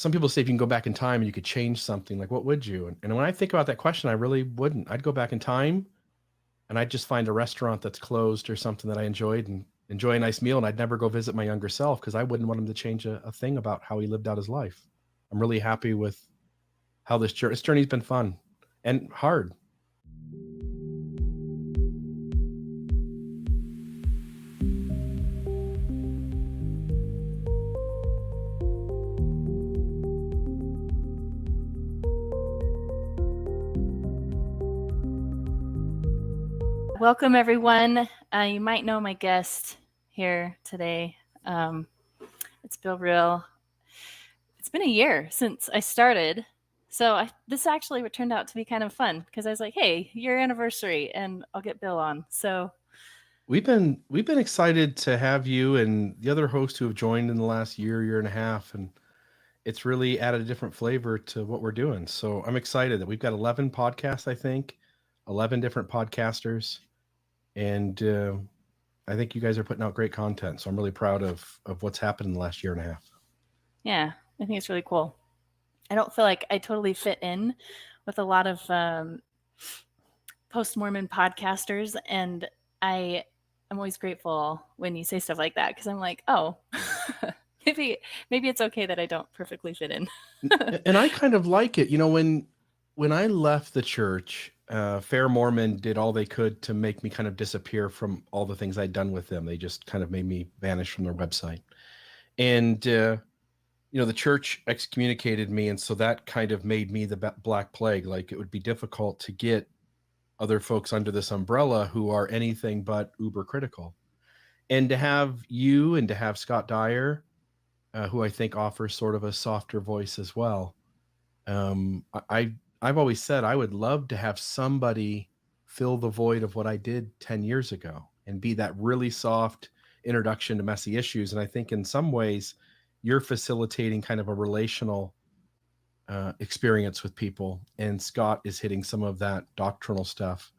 some people say if you can go back in time and you could change something, like what would you? And when I think about that question, I really wouldn't. I'd go back in time and I'd just find a restaurant that's closed or something that I enjoyed and enjoy a nice meal. And I'd never go visit my younger self because I wouldn't want him to change a thing about how he lived out his life. I'm really happy with how this journey's been fun and hard. Welcome, everyone. You might know my guest here today. It's Bill Real. It's been a year since I started, so this actually turned out to be kind of fun because I was like, "Hey, your anniversary, and I'll get Bill on." So we've been excited to have you and the other hosts who have joined in the last year and a half, and it's really added a different flavor to what we're doing. So I'm excited that we've got 11 podcasts, I think, 11 different podcasters. And I think you guys are putting out great content. So I'm really proud of what's happened in the last year and a half. Yeah, I think it's really cool. I don't feel like I totally fit in with a lot of post-Mormon podcasters. And I'm always grateful when you say stuff like that because I'm like, oh, maybe it's okay that I don't perfectly fit in. And I kind of like it. When I left the church, Fair Mormon did all they could to make me kind of disappear from all the things I'd done with them. They just kind of made me vanish from their website. And, the church excommunicated me. And so that kind of made me the Black Plague. Like it would be difficult to get other folks under this umbrella who are anything but uber critical. And to have you and to have Scott Dyer, who I think offers sort of a softer voice as well. I've always said I would love to have somebody fill the void of what I did 10 years ago and be that really soft introduction to messy issues. And I think in some ways you're facilitating kind of a relational experience with people, and Scott is hitting some of that doctrinal stuff.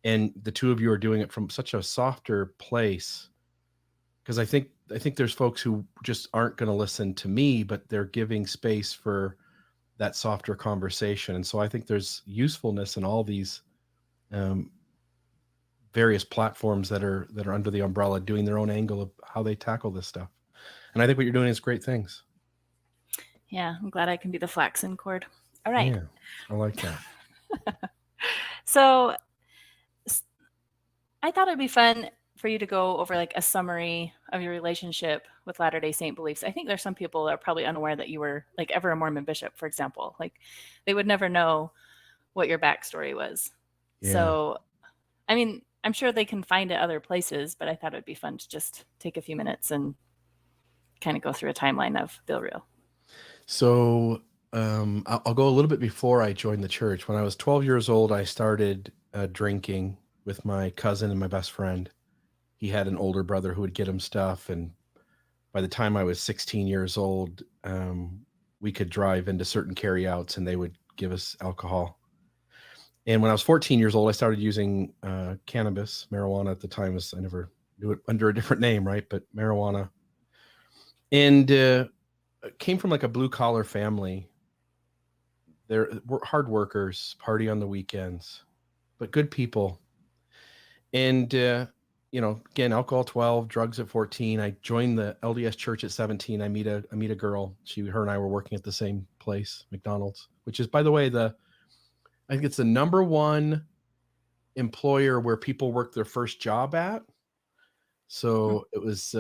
And the two of you are doing it from such a softer place, because I think there's folks who just aren't going to listen to me, but they're giving space for that softer conversation. And so I think there's usefulness in all these various platforms that are under the umbrella doing their own angle of how they tackle this stuff. And I think what you're doing is great things. Yeah, I'm glad I can be the flaxen cord. All right. Yeah, I like that. So I thought it'd be fun for you to go over like a summary of your relationship with Latter-day Saint beliefs. I think there's some people that are probably unaware that you were like ever a Mormon bishop, for example. Like they would never know what your backstory was. Yeah. So, I mean, I'm sure they can find it other places, but I thought it'd be fun to just take a few minutes and kind of go through a timeline of Bill Real. So I'll go a little bit before I joined the church. When I was 12 years old, I started drinking with my cousin and my best friend. He had an older brother who would get him stuff. And by the time I was 16 years old, we could drive into certain carryouts and they would give us alcohol. And when I was 14 years old, I started using cannabis. Marijuana at the time I never knew it under a different name, right? But marijuana. And came from like a blue collar family. They're hard workers, party on the weekends, but good people. And, again, alcohol 12, drugs at 14. I joined the LDS church at 17. I meet a girl. Her and I were working at the same place, McDonald's, which is, by the way, I think it's the number one employer where people work their first job at. So it was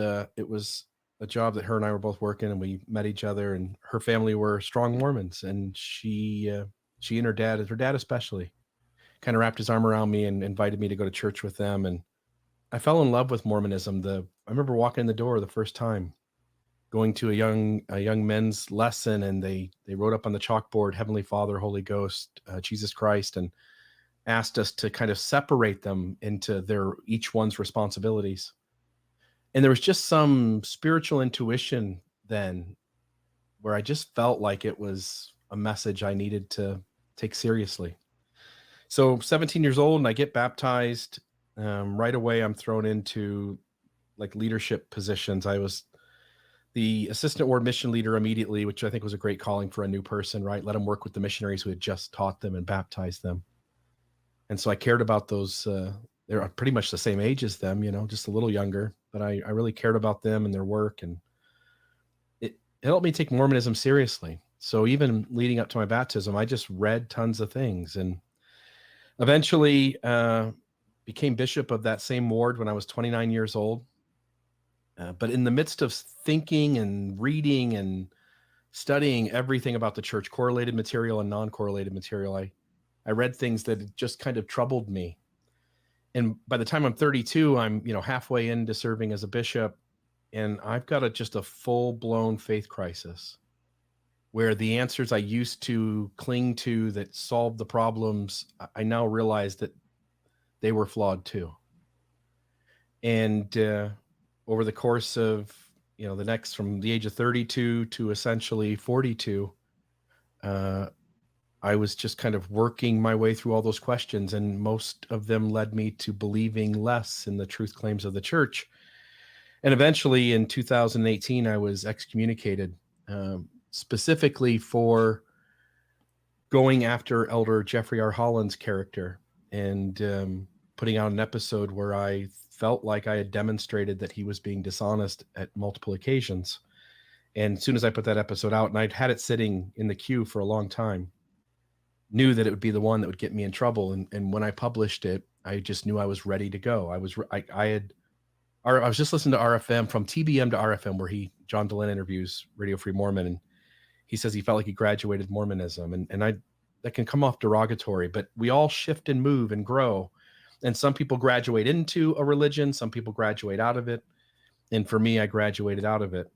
a job that her and I were both working, and we met each other, and her family were strong Mormons. And she and her dad especially, kind of wrapped his arm around me and invited me to go to church with them. And I fell in love with Mormonism. I remember walking in the door the first time, going to a young men's lesson, and they wrote up on the chalkboard, Heavenly Father, Holy Ghost, Jesus Christ, and asked us to kind of separate them into each one's responsibilities. And there was just some spiritual intuition then where I just felt like it was a message I needed to take seriously. So 17 years old, and I get baptized. Right away, I'm thrown into like leadership positions. I was the assistant ward mission leader immediately, which I think was a great calling for a new person, right? Let them work with the missionaries who had just taught them and baptized them. And so I cared about those. They're pretty much the same age as them, just a little younger, but I really cared about them and their work. And it helped me take Mormonism seriously. So even leading up to my baptism, I just read tons of things and eventually became bishop of that same ward when I was 29 years old. But in the midst of thinking and reading and studying everything about the church, correlated material and non-correlated material, I read things that just kind of troubled me. And by the time I'm 32, I'm halfway into serving as a bishop, and I've got just a full-blown faith crisis where the answers I used to cling to that solved the problems, I now realize that they were flawed too. And over the course of the next, from the age of 32 to essentially 42, I was just kind of working my way through all those questions, and most of them led me to believing less in the truth claims of the church. And eventually in 2018, I was excommunicated, specifically for going after Elder Jeffrey R. Holland's character and putting out an episode where I felt like I had demonstrated that he was being dishonest at multiple occasions. And as soon as I put that episode out, and I'd had it sitting in the queue for a long time, knew that it would be the one that would get me in trouble. And when I published it, I just knew I was ready to go. I was just listening to RFM, from TBM to RFM, where John Dehlin interviews Radio Free Mormon, and he says he felt like he graduated Mormonism, and that can come off derogatory, but we all shift and move and grow. And some people graduate into a religion, some people graduate out of it. And for me, I graduated out of it.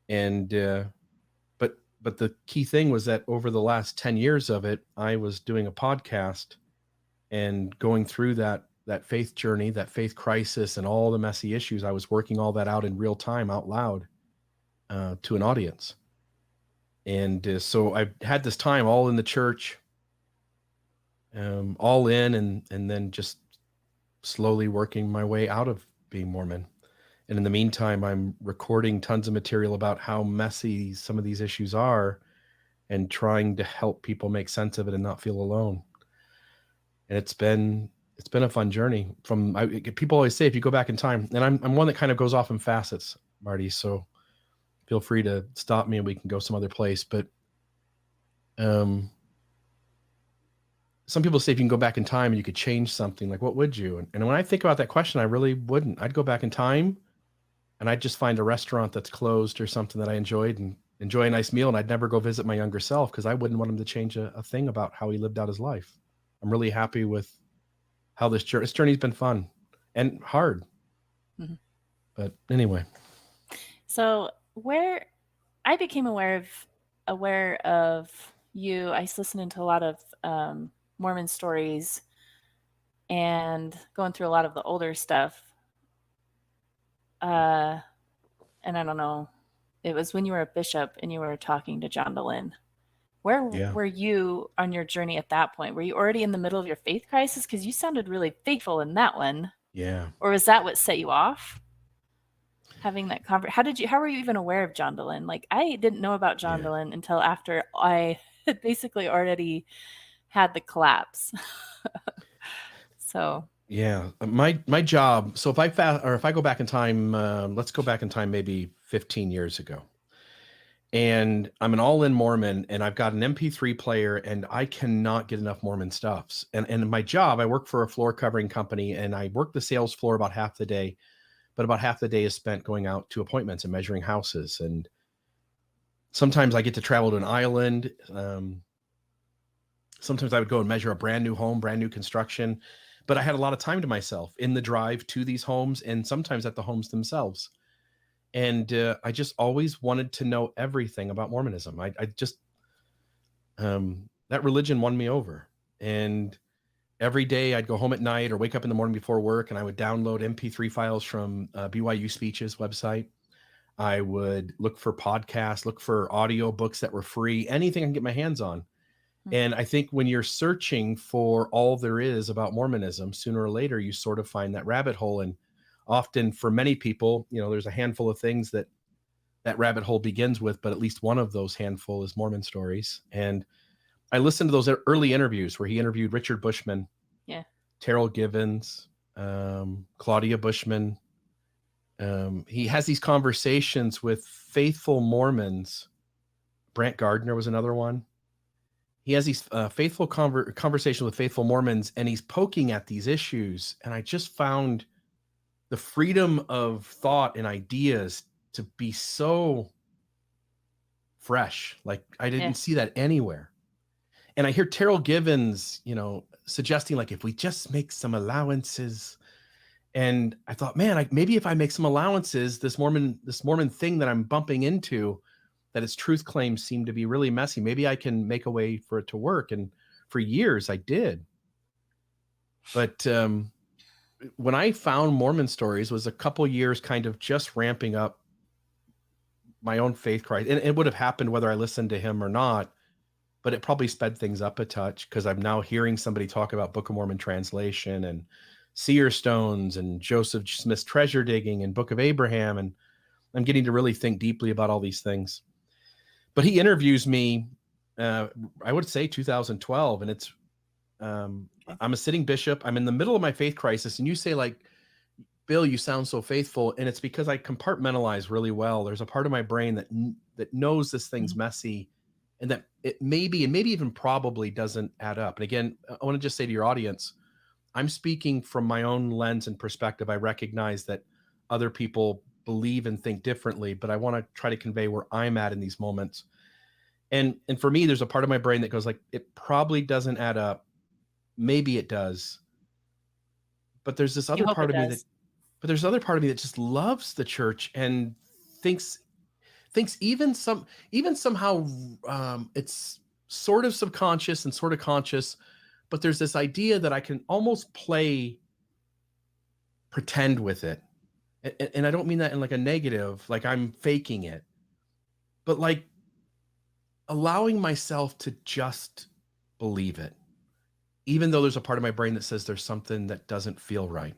And but the key thing was that over the last 10 years of it, I was doing a podcast and going through that faith journey, that faith crisis, and all the messy issues. I was working all that out in real time, out loud, to an audience. And so I had this time all in the church, all in, and then just slowly working my way out of being Mormon. And in the meantime, I'm recording tons of material about how messy some of these issues are and trying to help people make sense of it and not feel alone. And it's been a fun journey. People always say, if you go back in time, and I'm one that kind of goes off in facets, Marty, so feel free to stop me and we can go some other place. But some people say if you can go back in time and you could change something, like what would you? And when I think about that question, I really wouldn't. I'd go back in time and I'd just find a restaurant that's closed or something that I enjoyed and enjoy a nice meal. And I'd never go visit my younger self because I wouldn't want him to change a thing about how he lived out his life. I'm really happy with how this journey's been fun and hard. Mm-hmm. But anyway. So where I became aware of you, I was listening to a lot of Mormon stories and going through a lot of the older stuff. And I don't know, it was when you were a bishop and you were talking to John Dehlin. Where were you on your journey at that point? Were you already in the middle of your faith crisis? Because you sounded really faithful in that one. Yeah. Or was that what set you off? Having that conversation. How were you even aware of John Dehlin? Like, I didn't know about John Dehlin until after I had basically already had the collapse. So yeah, my job. So if I go back in time, let's go back in time maybe 15 years ago, and I'm an all-in Mormon, and I've got an MP3 player, and I cannot get enough Mormon stuffs. And my job, I work for a floor covering company, and I work the sales floor about half the day, but about half the day is spent going out to appointments and measuring houses. And sometimes I get to travel to an island. Sometimes I would go and measure a brand new home, brand new construction. But I had a lot of time to myself in the drive to these homes and sometimes at the homes themselves. And I just always wanted to know everything about Mormonism. I just, that religion won me over. And every day I'd go home at night or wake up in the morning before work, and I would download MP3 files from BYU Speech's website. I would look for podcasts, look for audio books that were free, anything I can get my hands on. And I think when you're searching for all there is about Mormonism, sooner or later, you sort of find that rabbit hole. And often for many people, there's a handful of things that that rabbit hole begins with, but at least one of those handful is Mormon stories. And I listened to those early interviews where he interviewed Richard Bushman, Yeah. Terrell Givens, Claudia Bushman. He has these conversations with faithful Mormons. Brant Gardner was another one. He has these faithful conversations with faithful Mormons, and he's poking at these issues. And I just found the freedom of thought and ideas to be so fresh. Like I didn't see that anywhere. And I hear Terrell Givens, suggesting like if we just make some allowances. And I thought, man, maybe if I make some allowances, this Mormon thing that I'm bumping into, that its truth claims seem to be really messy, maybe I can make a way for it to work. And for years I did. But when I found Mormon stories was a couple years kind of just ramping up my own faith crisis. And it would have happened whether I listened to him or not, but it probably sped things up a touch because I'm now hearing somebody talk about Book of Mormon translation and seer stones and Joseph Smith's treasure digging and Book of Abraham. And I'm getting to really think deeply about all these things. But he interviews me, I would say 2012. And it's, I'm a sitting bishop. I'm in the middle of my faith crisis. And you say like, Bill, you sound so faithful. And it's because I compartmentalize really well. There's a part of my brain that knows this thing's messy and that it maybe even probably doesn't add up. And again, I want to just say to your audience, I'm speaking from my own lens and perspective. I recognize that other people believe and think differently, but I want to try to convey where I'm at in these moments. And for me, there's a part of my brain that goes like, it probably doesn't add up. Maybe it does. But there's this other part of me that just loves the church and thinks even somehow it's sort of subconscious and sort of conscious, but there's this idea that I can almost pretend with it. And I don't mean that in like a negative, like I'm faking it, but like allowing myself to just believe it, even though there's a part of my brain that says there's something that doesn't feel right.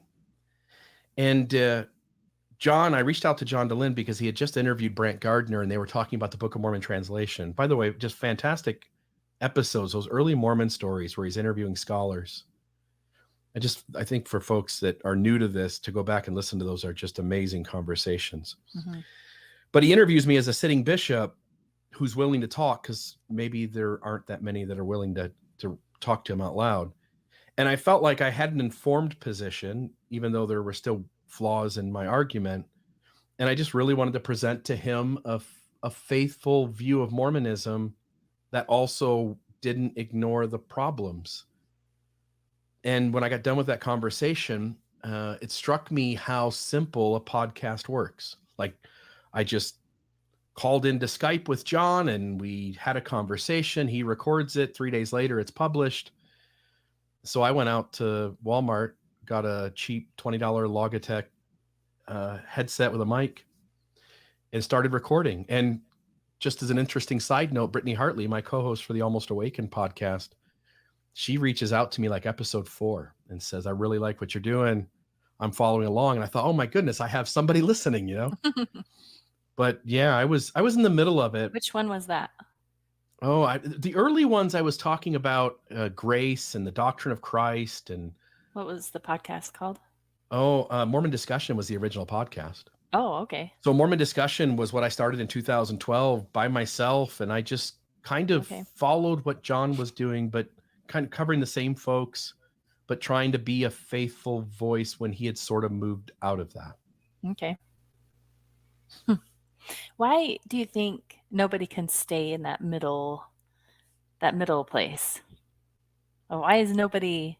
And I reached out to John DeLynn because he had just interviewed Brant Gardner and they were talking about the Book of Mormon translation. By the way, just fantastic episodes, those early Mormon stories where he's interviewing scholars. I think for folks that are new to this, to go back and listen to those are just amazing conversations. Mm-hmm. But he interviews me as a sitting bishop who's willing to talk because maybe there aren't that many that are willing to talk to him out loud. And I felt like I had an informed position, even though there were still flaws in my argument. And I just really wanted to present to him a faithful view of Mormonism that also didn't ignore the problems. And when I got done with that conversation, it struck me how simple a podcast works. Like I just called into Skype with John and we had a conversation. He records it. 3 days later, it's published. So I went out to Walmart, got a cheap $20 Logitech headset with a mic and started recording. And just as an interesting side note, Brittany Hartley, my co-host for the Almost Awakened podcast, she reaches out to me like episode 4 and says, I really like what you're doing. I'm following along. And I thought, oh my goodness, I have somebody listening, But yeah, I was in the middle of it. Which one was that? Oh, the early ones I was talking about grace and the doctrine of Christ. And what was the podcast called? Mormon Discussion was the original podcast. Oh, okay. So Mormon Discussion was what I started in 2012 by myself. And I just kind of followed what John was doing, but kind of covering the same folks, but trying to be a faithful voice when he had sort of moved out of that. Okay. Why do you think nobody can stay in that middle place? Or why is nobody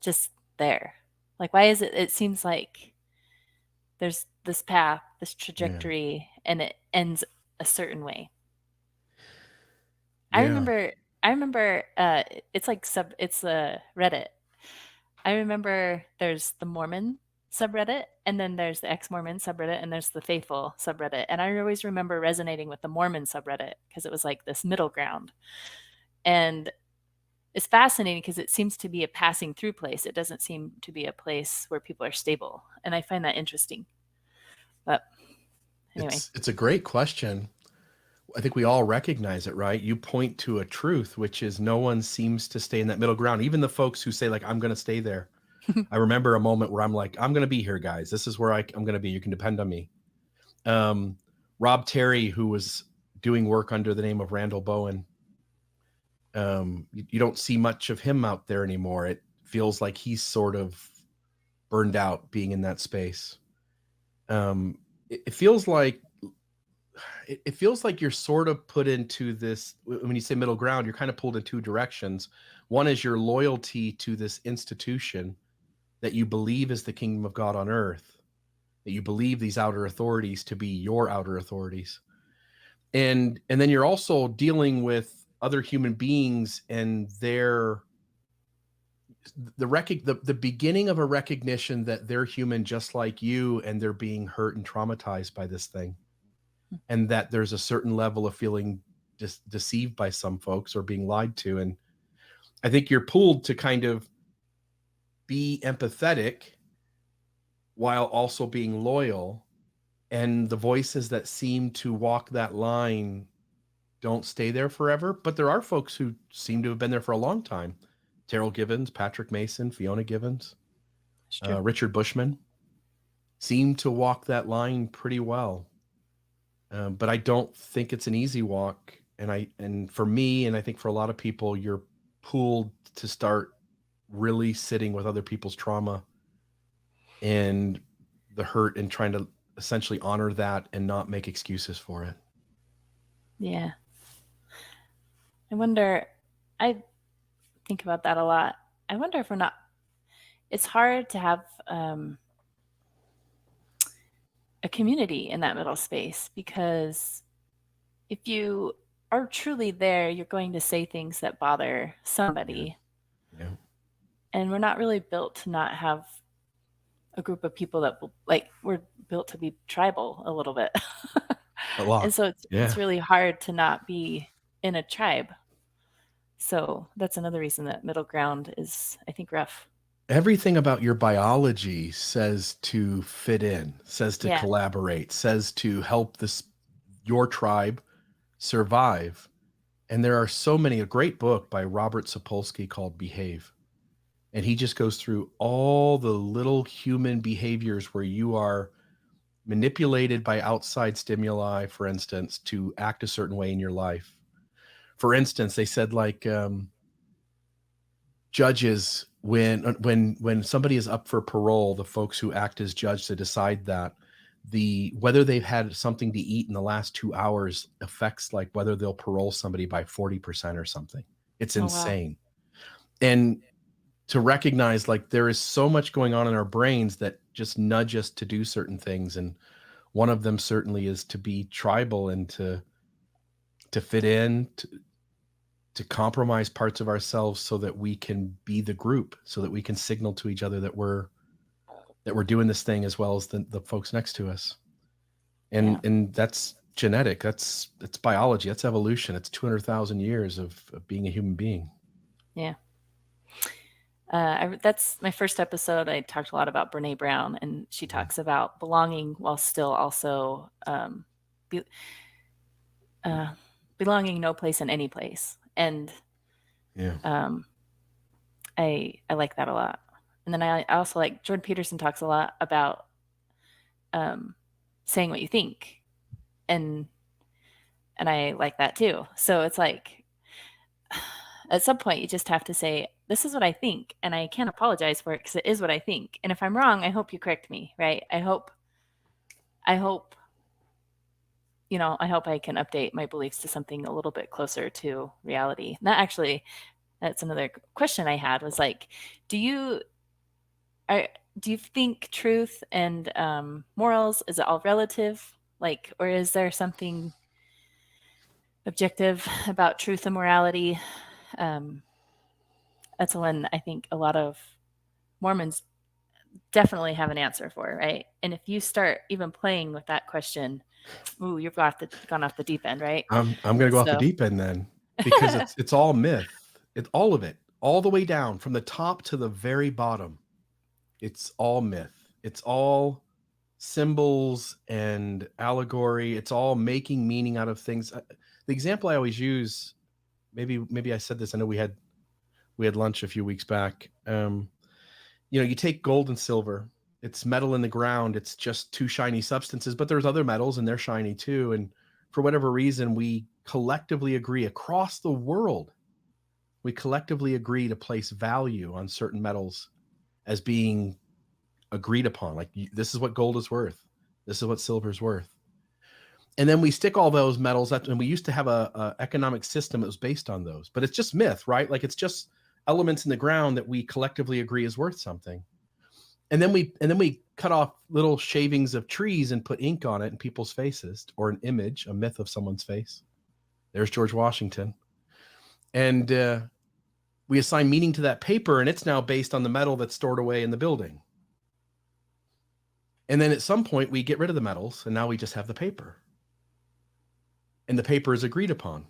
just there? Like, why is it seems like there's this path, this trajectory, and it ends a certain way. Yeah. I remember it's like it's a Reddit. I remember there's the Mormon subreddit, and then there's the ex-Mormon subreddit, and there's the faithful subreddit. And I always remember resonating with the Mormon subreddit because it was like this middle ground. And it's fascinating because it seems to be a passing through place. It doesn't seem to be a place where people are stable. And I find that interesting. But Anyway. It's a great question. I think we all recognize it, right? You point to a truth, which is no one seems to stay in that middle ground. Even the folks who say, like, I'm going to stay there. I remember a moment where I'm like, I'm going to be here, guys. This is where I'm going to be. You can depend on me. Rob Terry, who was doing work under the name of Randall Bowen, you don't see much of him out there anymore. It feels like he's sort of burned out being in that space. It feels like you're sort of put into this, when you say middle ground, you're kind of pulled in two directions. One is your loyalty to this institution that you believe is the kingdom of God on earth, that you believe these outer authorities to be your outer authorities. And then you're also dealing with other human beings and the beginning of a recognition that they're human just like you, and they're being hurt and traumatized by this thing. And that there's a certain level of feeling deceived by some folks or being lied to. And I think you're pulled to kind of be empathetic while also being loyal. And the voices that seem to walk that line don't stay there forever. But there are folks who seem to have been there for a long time. Terrell Givens, Patrick Mason, Fiona Givens, Richard Bushman seem to walk that line pretty well. But I don't think it's an easy walk. And for me, and I think for a lot of people, you're pulled to start really sitting with other people's trauma and the hurt, and trying to essentially honor that and not make excuses for it. Yeah. I think about that a lot. I wonder if it's hard to have a community in that middle space, because if you are truly there, you're going to say things that bother somebody. Yeah. And we're not really built to not have a group of people that, like, we're built to be tribal a little bit. A lot. And so it's really hard to not be in a tribe. So that's another reason that middle ground is, I think, rough. Everything about your biology says to fit in, says to collaborate, says to help your tribe survive. And there are so many. A great book by Robert Sapolsky called Behave. And he just goes through all the little human behaviors where you are manipulated by outside stimuli, for instance, to act a certain way in your life. For instance, they said, like, judges, when somebody is up for parole, the folks who act as judge to decide that, whether they've had something to eat in the last 2 hours affects, like, whether they'll parole somebody by 40% or something. It's insane. Wow. And to recognize, like, there is so much going on in our brains that just nudge us to do certain things. And one of them certainly is to be tribal and to fit in, to compromise parts of ourselves so that we can be the group, so that we can signal to each other that we're doing this thing as well as the folks next to us. And that's genetic. It's biology. That's evolution. It's 200,000 years of being a human being. Yeah. That's my first episode. I talked a lot about Brene Brown, and she talks about belonging while still also belonging no place in any place. And I like that a lot. And then I also like Jordan Peterson talks a lot about saying what you think, and I like that too. So it's like, at some point you just have to say, this is what I think, and I can't apologize for it because it is what I think. And if I'm wrong, I hope you correct me, right? I hope I can update my beliefs to something a little bit closer to reality. That's another question I had, was like, do you think truth and morals, is it all relative? Like, or is there something objective about truth and morality? That's one I think a lot of Mormons definitely have an answer for, right? And if you start even playing with that question, ooh, you've gone off the deep end, right? I'm going to go off the deep end then, because it's all myth. It's all of it, all the way down from the top to the very bottom. It's all myth. It's all symbols and allegory. It's all making meaning out of things. The example I always use, maybe I said this, I know we had lunch a few weeks back. You take gold and silver. It's metal in the ground. It's just two shiny substances, but there's other metals and they're shiny too. And for whatever reason, we collectively agree across the world. We collectively agree to place value on certain metals as being agreed upon. Like, this is what gold is worth. This is what silver is worth. And then we stick all those metals up, and we used to have a economic system that was based on those, but it's just myth, right? Like, it's just elements in the ground that we collectively agree is worth something. And then we cut off little shavings of trees and put ink on it in people's faces, or an image, a myth of someone's face. There's George Washington. And we assign meaning to that paper, and it's now based on the metal that's stored away in the building. And then at some point we get rid of the metals, and now we just have the paper. And the paper is agreed upon.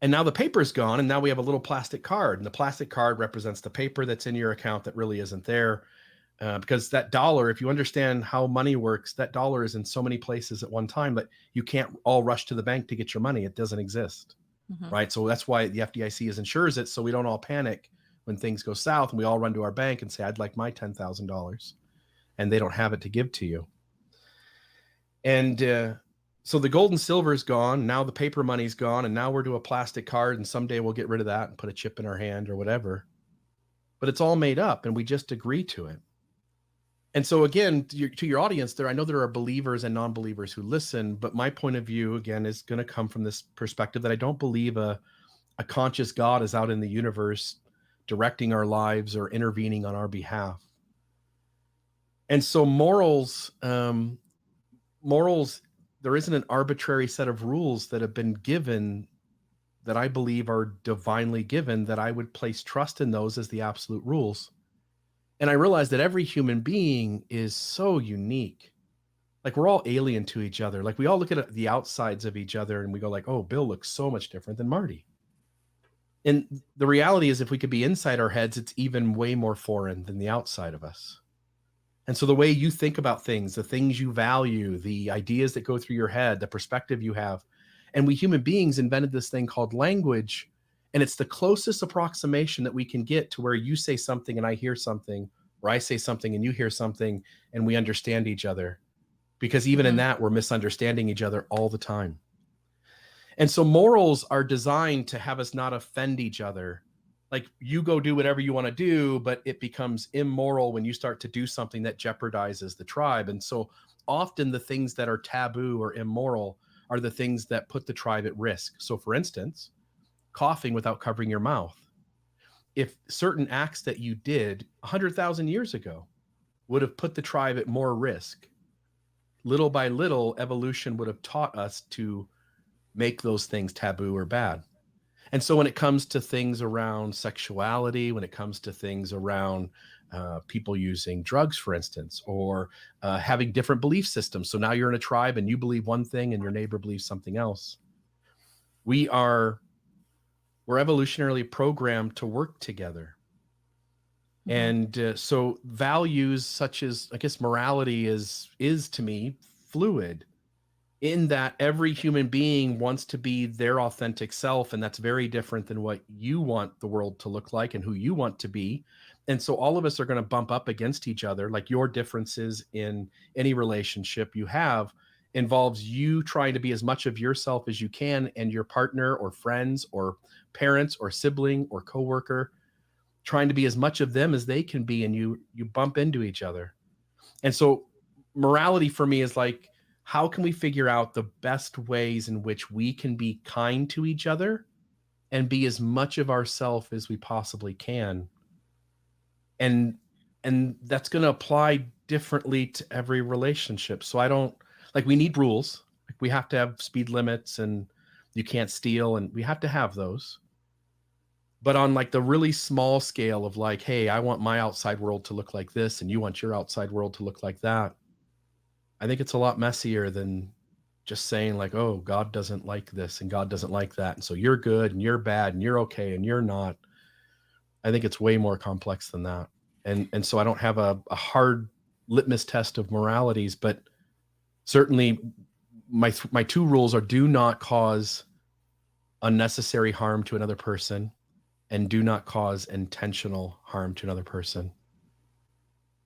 And now the paper is gone, and now we have a little plastic card. And the plastic card represents the paper that's in your account that really isn't there. Because that dollar, if you understand how money works, that dollar is in so many places at one time that you can't all rush to the bank to get your money. It doesn't exist, right? So that's why the FDIC insures it, so we don't all panic when things go south and we all run to our bank and say, I'd like my $10,000. And they don't have it to give to you. And so the gold and silver is gone. Now the paper money's gone, and now we're to a plastic card, and someday we'll get rid of that and put a chip in our hand or whatever. But it's all made up, and we just agree to it. And so again, to your audience there, I know there are believers and non-believers who listen, but my point of view, again, is going to come from this perspective that I don't believe a conscious God is out in the universe directing our lives or intervening on our behalf. And so morals, there isn't an arbitrary set of rules that have been given that I believe are divinely given, that I would place trust in those as the absolute rules. And I realize that every human being is so unique. Like, we're all alien to each other. Like, we all look at the outsides of each other and we go like, oh, Bill looks so much different than Marty. And the reality is, if we could be inside our heads, it's even way more foreign than the outside of us. And so the way you think about things, the things you value, the ideas that go through your head, the perspective you have, and we human beings invented this thing called language. And it's the closest approximation that we can get to where you say something and I hear something, or I say something and you hear something, and we understand each other. Because even in that, we're misunderstanding each other all the time. And so morals are designed to have us not offend each other. Like, you go do whatever you want to do, but it becomes immoral when you start to do something that jeopardizes the tribe. And so often the things that are taboo or immoral are the things that put the tribe at risk. So for instance, coughing without covering your mouth. If certain acts that you did 100,000 years ago would have put the tribe at more risk, little by little, evolution would have taught us to make those things taboo or bad. And so when it comes to things around sexuality, when it comes to things around people using drugs, for instance, or having different belief systems. So now you're in a tribe and you believe one thing and your neighbor believes something else. We're evolutionarily programmed to work together. And so values such as, I guess, morality is to me fluid, in that every human being wants to be their authentic self, and that's very different than what you want the world to look like and who you want to be. And so all of us are going to bump up against each other. Like, your differences in any relationship you have involves you trying to be as much of yourself as you can, and your partner or friends or parents or sibling or coworker trying to be as much of them as they can be, and you bump into each other. And so morality for me is like, how can we figure out the best ways in which we can be kind to each other and be as much of ourselves as we possibly can? And that's going to apply differently to every relationship. So I don't, like, we need rules. Like, we have to have speed limits, and you can't steal, and we have to have those. But on like the really small scale of like, hey, I want my outside world to look like this, and you want your outside world to look like that, I think it's a lot messier than just saying like, oh, God doesn't like this and God doesn't like that, and so you're good and you're bad and you're okay and you're not. I think it's way more complex than that. And so I don't have a hard litmus test of moralities, but Certainly, my two rules are: do not cause unnecessary harm to another person, and do not cause intentional harm to another person.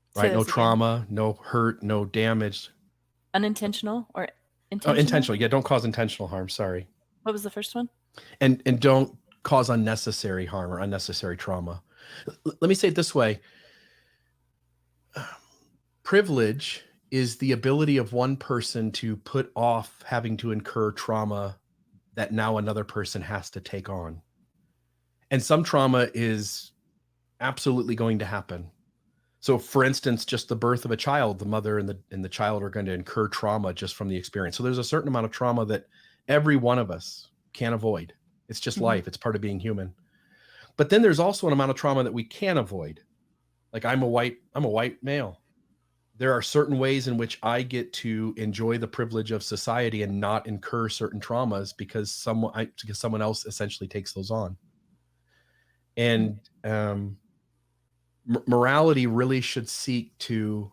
Say Right? No those again. trauma, no hurt, no damage. Unintentional or Oh, intentional? intentional. Yeah, don't cause intentional harm. Sorry. What was the first one? And don't cause unnecessary harm or unnecessary trauma. Let me say it this way. Privilege is the ability of one person to put off having to incur trauma that now another person has to take on. And some trauma is absolutely going to happen. So for instance, just the birth of a child, the mother and the child are going to incur trauma just from the experience. So there's a certain amount of trauma that every one of us can't avoid. It's just Mhm. life. It's part of being human. But then there's also an amount of trauma that we can avoid. Like I'm a white male. There are certain ways in which I get to enjoy the privilege of society and not incur certain traumas because someone else essentially takes those on. Mm. And morality really should seek to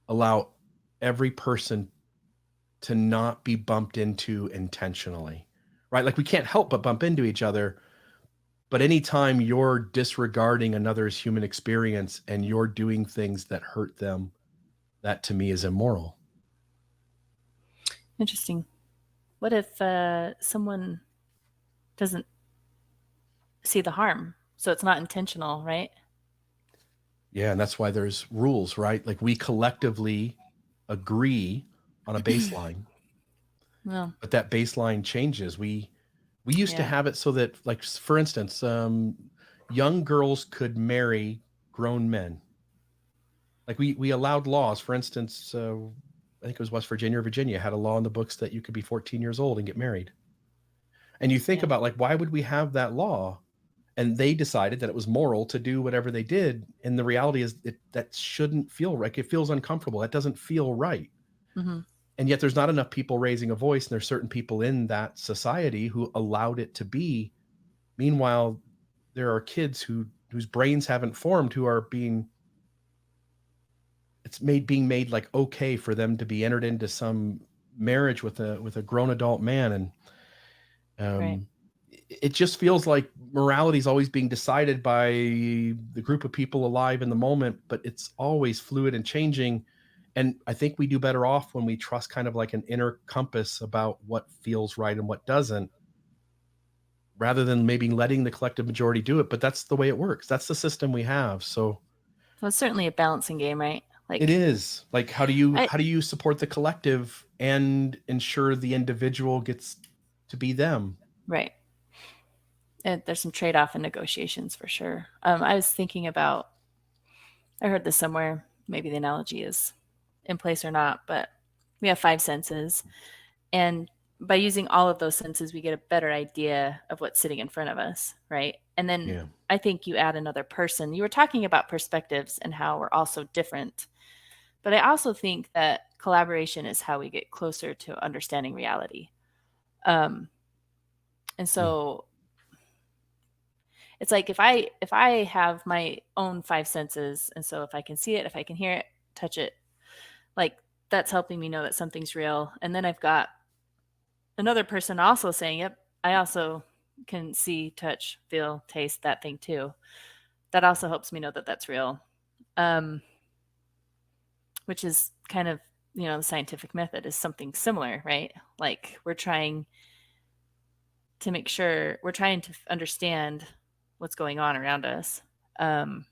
allow every person to not be bumped into intentionally, right? Like we can't help but bump into each other, but anytime you're disregarding another's human experience and you're doing things that hurt them, that to me is immoral. Interesting. What if someone doesn't see the harm? So it's not intentional, right? Yeah, and that's why there's rules, right? Like we collectively agree on a baseline, Well, but that baseline changes. We used to yeah. have it so that, like, for instance, young girls could marry grown men. Like we allowed laws. For instance, I think it was West Virginia or Virginia had a law in the books that you could be 14 years old and get married. And you think Yeah. about like, why would we have that law? And they decided that it was moral to do whatever they did. And the reality is that shouldn't feel right. It feels uncomfortable. That doesn't feel right. Hmm. And yet there's not enough people raising a voice. And there's certain people in that society who allowed it to be. Meanwhile, there are kids whose brains haven't formed who are being made like okay for them to be entered into some marriage with a grown adult man. And Right. it just feels like morality is always being decided by the group of people alive in the moment, but it's always fluid and changing. And I think we do better off when we trust kind of like an inner compass about what feels right and what doesn't, rather than maybe letting the collective majority do it. But that's the way it works. That's the system we have. So Well, it's certainly a balancing game, right? it Like, is like, I, how do you support the collective and ensure the individual gets to be them? right. There's some trade off in negotiations for sure. I was thinking about, I heard this somewhere, maybe the analogy is in place or not, but we have five senses. And by using all of those senses, we get a better idea of what's sitting in front of us, right? And then Yeah. I think you add another person. You were talking about perspectives and how we're all so different. But I also think that collaboration is how we get closer to understanding reality. Um, and Mm. so it's like if I have my own five senses, and so if I can see it, if I can hear it, touch it, like that's helping me know that something's real. And then I've got another person also saying, "Yep, I also can see, touch, feel, taste that thing too." That also helps me know that that's real. Um, which is kind of, the scientific method is something similar, right? Like we're trying to make sure we're trying to understand what's going on around us. Um,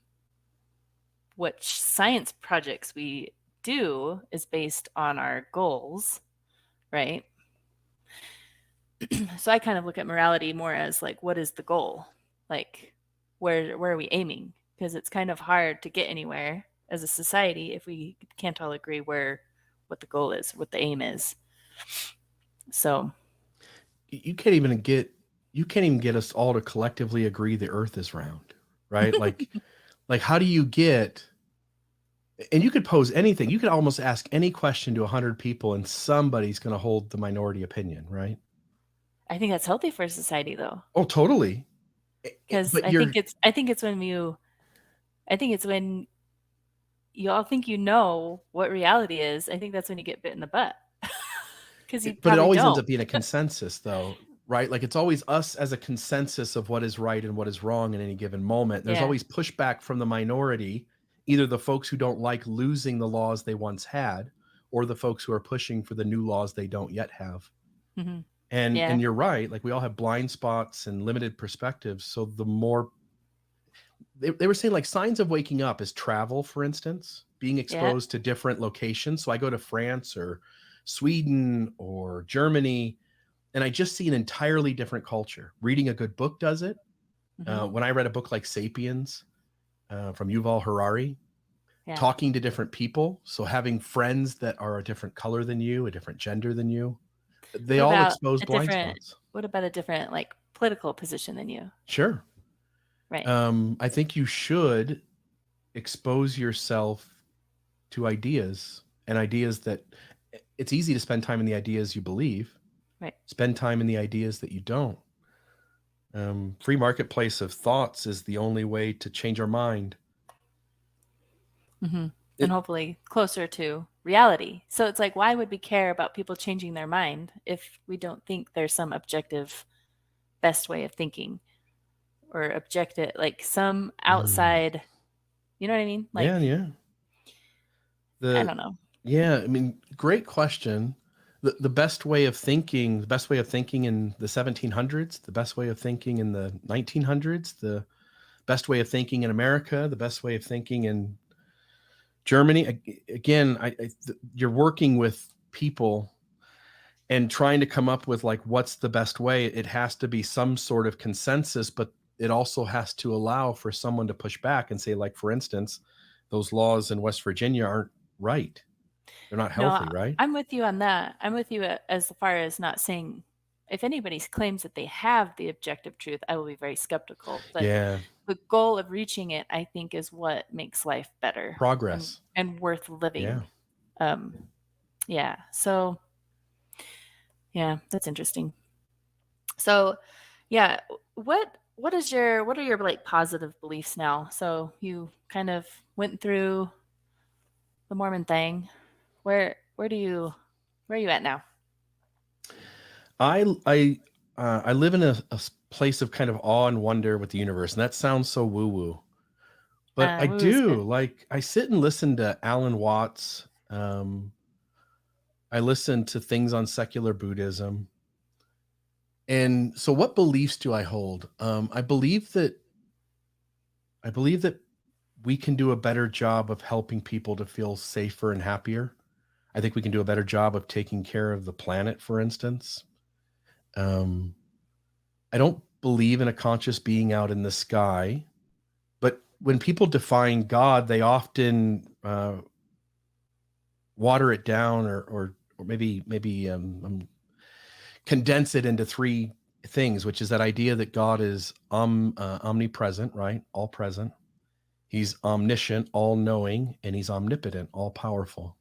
what science projects we do is based on our goals, right? So I kind of look at morality more as like, what is the goal? Like, where are we aiming? Because it's kind of hard to get anywhere as a society if we can't all agree what the goal is, what the aim is. So you can't even get you can't even get us all to collectively agree the earth is round, right? Like how do you get, and you could pose anything, you could almost ask any question to 100 people and somebody's going to hold the minority opinion, right? I think that's healthy for society, though, Oh, totally. because But you're I think it's when you I think it's when you all think you know what reality is, I think that's when you get bit in the butt. Because you But it probably always ends don't. up being a consensus, though, right? Like it's always us as a consensus of what is right and what is wrong in any given moment. There's Yeah. always pushback from the minority, either the folks who don't like losing the laws they once had, or the folks who are pushing for the new laws they don't yet have. Hmm. And Yeah. you're right, like we all have blind spots and limited perspectives. So the more they were saying, like signs of waking up is travel, for instance, being Yeah. exposed to different locations. So I go to France or Sweden or Germany, and I just see an entirely different culture. Reading a good book does it. Hmm. When I read a book like *Sapiens* from Yuval Harari, Yeah. talking to different people, so having friends that are a different color than you, a different gender than you, they What all about expose a blind different spots. what about a different, like, political position than you? Sure. Right. I think you should expose yourself to ideas, and ideas that it's easy to spend time in the ideas you believe, Right. spend time in the ideas that you don't. Free marketplace of thoughts is the only way to change our mind. Hmm. And It, hopefully closer to reality. So it's like, why would we care about people changing their mind if we don't think there's some objective best way of thinking, or objective, like some mm, outside, you know what I mean? yeah, Like, yeah. I The don't know. Yeah, I mean, great question. The best way of thinking, the best way of thinking in the 1700s, the best way of thinking in the 1900s, the best way of thinking in America, the best way of thinking in Germany. Again, you're working with people and trying to come up with like what's the best way. It has to be some sort of consensus, but it also has to allow for someone to push back and say, like, for instance, those laws in West Virginia aren't right. They're not No, healthy, right? I'm with you on that. I'm with you as far as not saying, if anybody claims that they have the objective truth, I will be very skeptical. But Yeah. the goal of reaching it, I think, is what makes life better Progress. and worth Yeah. living. Um, yeah. So yeah, that's interesting. So yeah, what are your like positive beliefs now? So you kind of went through the Mormon thing. Where are you at now? I live in a place of kind of awe and wonder with the universe, and that sounds so woo woo, but I Woo is do good. like I sit and listen to Alan Watts. I listen to things on secular Buddhism, and so what beliefs do I hold? I believe that we can do a better job of helping people to feel safer and happier. I think we can do a better job of taking care of the planet, for instance. Um, I don't believe in a conscious being out in the sky, but when people define God, they often water it down, or maybe condense it into three things, which is that idea that God is omnipresent, right, all present. He's omniscient, all knowing, and he's omnipotent, all powerful.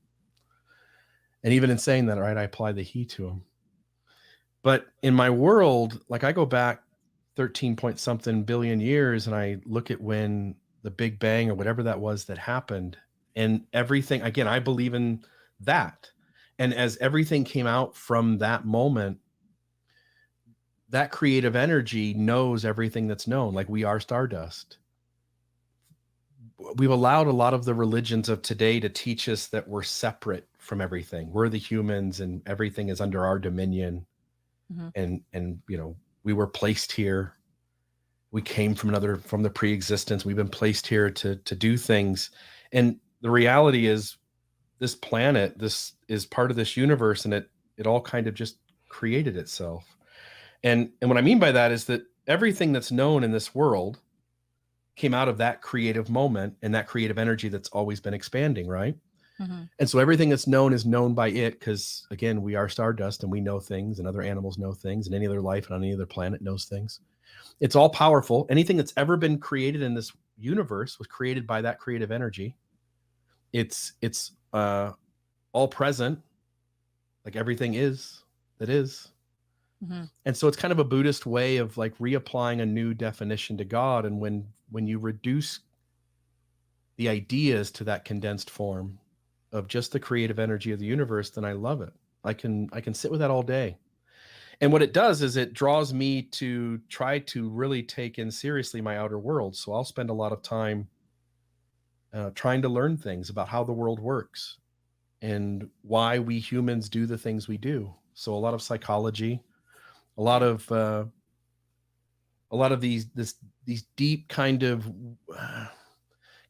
And even in saying that, right, I apply the he to him. But in my world, like I go back 13 point something billion years and I look at when the Big Bang or whatever that was that happened, and everything, again, I believe in that. And as everything came out from that moment, that creative energy knows everything that's known. Like we are stardust. We've allowed a lot of the religions of today to teach us that we're separate from everything. We're the humans and everything is under our dominion. Mhm. And we were placed here. We came from the pre-existence. We've been placed here to do things. And the reality is this planet, this is part of this universe, and it all kind of just created itself. And what I mean by that is that everything that's known in this world came out of that creative moment and that creative energy that's always been expanding, right? Mhm. And so everything that's known is known by it because, again, we are stardust and we know things, and other animals know things, and any other life on any other planet knows things. It's all powerful. Anything that's ever been created in this universe was created by that creative energy. It's all present, like everything is that is. Mhm. And so it's kind of a Buddhist way of like reapplying a new definition to God. And when you reduce the ideas to that condensed form of just the creative energy of the universe, then I love it. I can sit with that all day. And what it does is it draws me to try to really take in seriously my outer world. So I'll spend a lot of time trying to learn things about how the world works and why we humans do the things we do. So a lot of psychology, a lot Yeah. of these deep kind of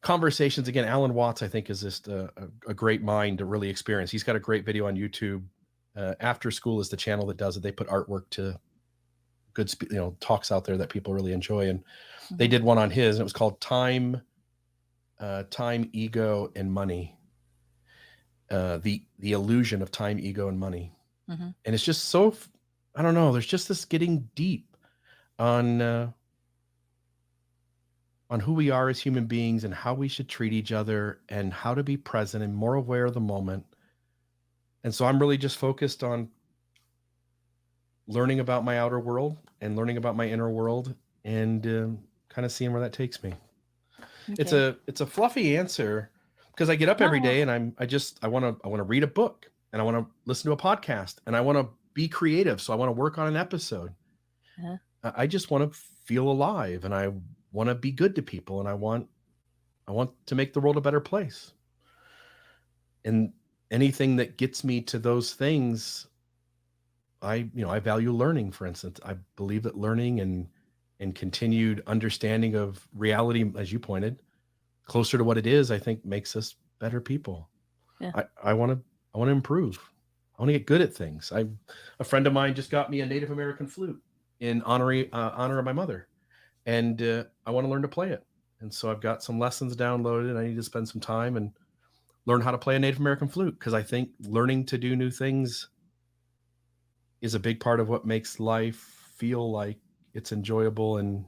conversations. Again, Alan Watts, I think, is just a great mind to really experience. He's got a great video on YouTube. After School is the channel that does it. They put artwork to good, talks out there that people really enjoy. And they did one on his, and it was called Time, Ego, and Money. The illusion of time, ego, and money. And it's just so, I don't know. There's just this getting deep on who we are as human beings and how we should treat each other and how to be present and more aware of the moment. And so I'm really just focused on learning about my outer world and learning about my inner world and kind of seeing where that takes me. Okay. It's a fluffy answer because I get up every No. day and I want to read a book and I want to listen to a podcast and I want to be creative. So I want to work on an episode. Uh-huh. I just want to feel alive and I want to be good to people and I want to make the world a better place. And anything that gets me to those things, I value learning, for instance. I believe that learning and continued understanding of reality, as you pointed, closer to what it is, I think makes us better people. Yeah. I want to improve. I want to get good at things. A friend of mine just got me a Native American flute in honor of my mother, and I want to learn to play it. And so I've got some lessons downloaded. I need to spend some time and learn how to play a Native American flute because I think learning to do new things is a big part of what makes life feel like it's enjoyable and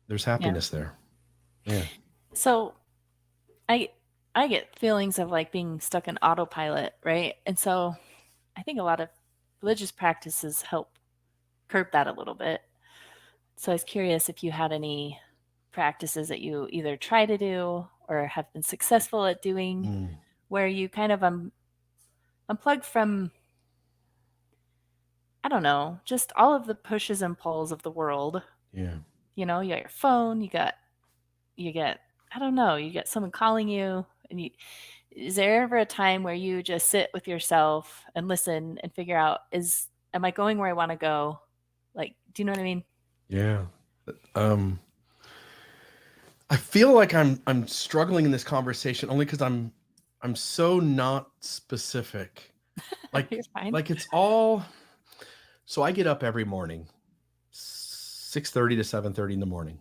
there's happiness there. Yeah. So I get feelings of like being stuck in autopilot, right? And so I think a lot of religious practices help curb that a little bit. So I was curious if you had any practices that you either try to do or have been successful at doing where you kind of unplug from, I don't know, just all of the pushes and pulls of the world. Yeah. You got your phone, you got, I don't know, you get someone calling you, and is there ever a time where you just sit with yourself and listen and figure out, am I going where I want to go? Like, do you know what I mean? Yeah. I feel like I'm struggling in this conversation only because I'm so not specific. Like You're fine. like it's all. So I get up every morning, 6:30 to 7:30 in the morning,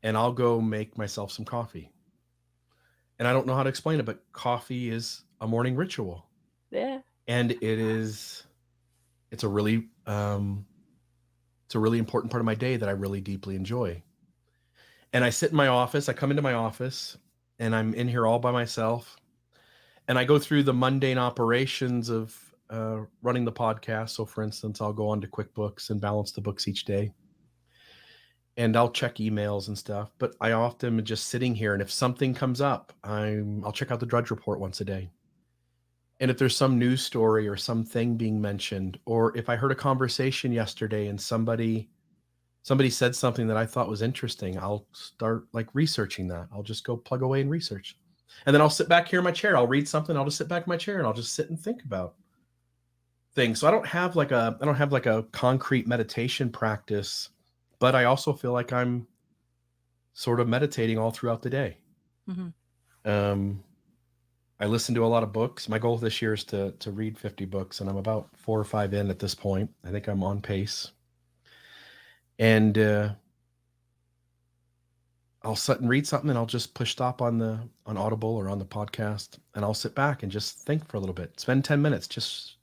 and I'll go make myself some coffee. And I don't know how to explain it, but coffee is a morning ritual, Yeah. and it's a really important part of my day that I really deeply enjoy. And I sit in my office. I come into my office, and I'm in here all by myself. And I go through the mundane operations of running the podcast. So, for instance, I'll go on to QuickBooks and balance the books each day. And I'll check emails and stuff. But I often am just sitting here. And if something comes up, I'll check out the Drudge Report once a day. And if there's some news story or something being mentioned, or if I heard a conversation yesterday and somebody said something that I thought was interesting, I'll start like researching that. I'll just go plug away and research. And then I'll sit back here in my chair. I'll read something. I'll just sit back in my chair and I'll just sit and think about things. So I don't have like a concrete meditation practice, but I also feel like I'm sort of meditating all throughout the day. I listen to a lot of books. My goal this year is to read 50 books, and I'm about 4 or 5 in at this point. I think I'm on pace. And I'll sit and read something and I'll just push stop on Audible or on the podcast, and I'll sit back and just think for a little bit. Spend 10 minutes just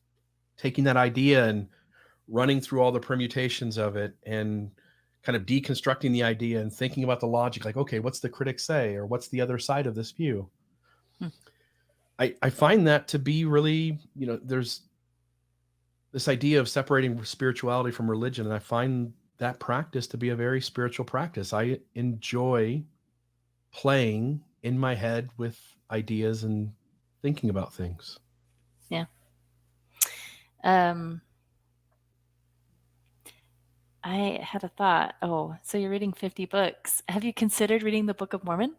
taking that idea and running through all the permutations of it and kind of deconstructing the idea and thinking about the logic, like, okay, what's the critic say? Or what's the other side of this view? I find that to be really, there's this idea of separating spirituality from religion. And I find that practice to be a very spiritual practice. I enjoy playing in my head with ideas and thinking about things. Yeah. I had a thought. Oh, so you're reading 50 books. Have you considered reading the Book of Mormon?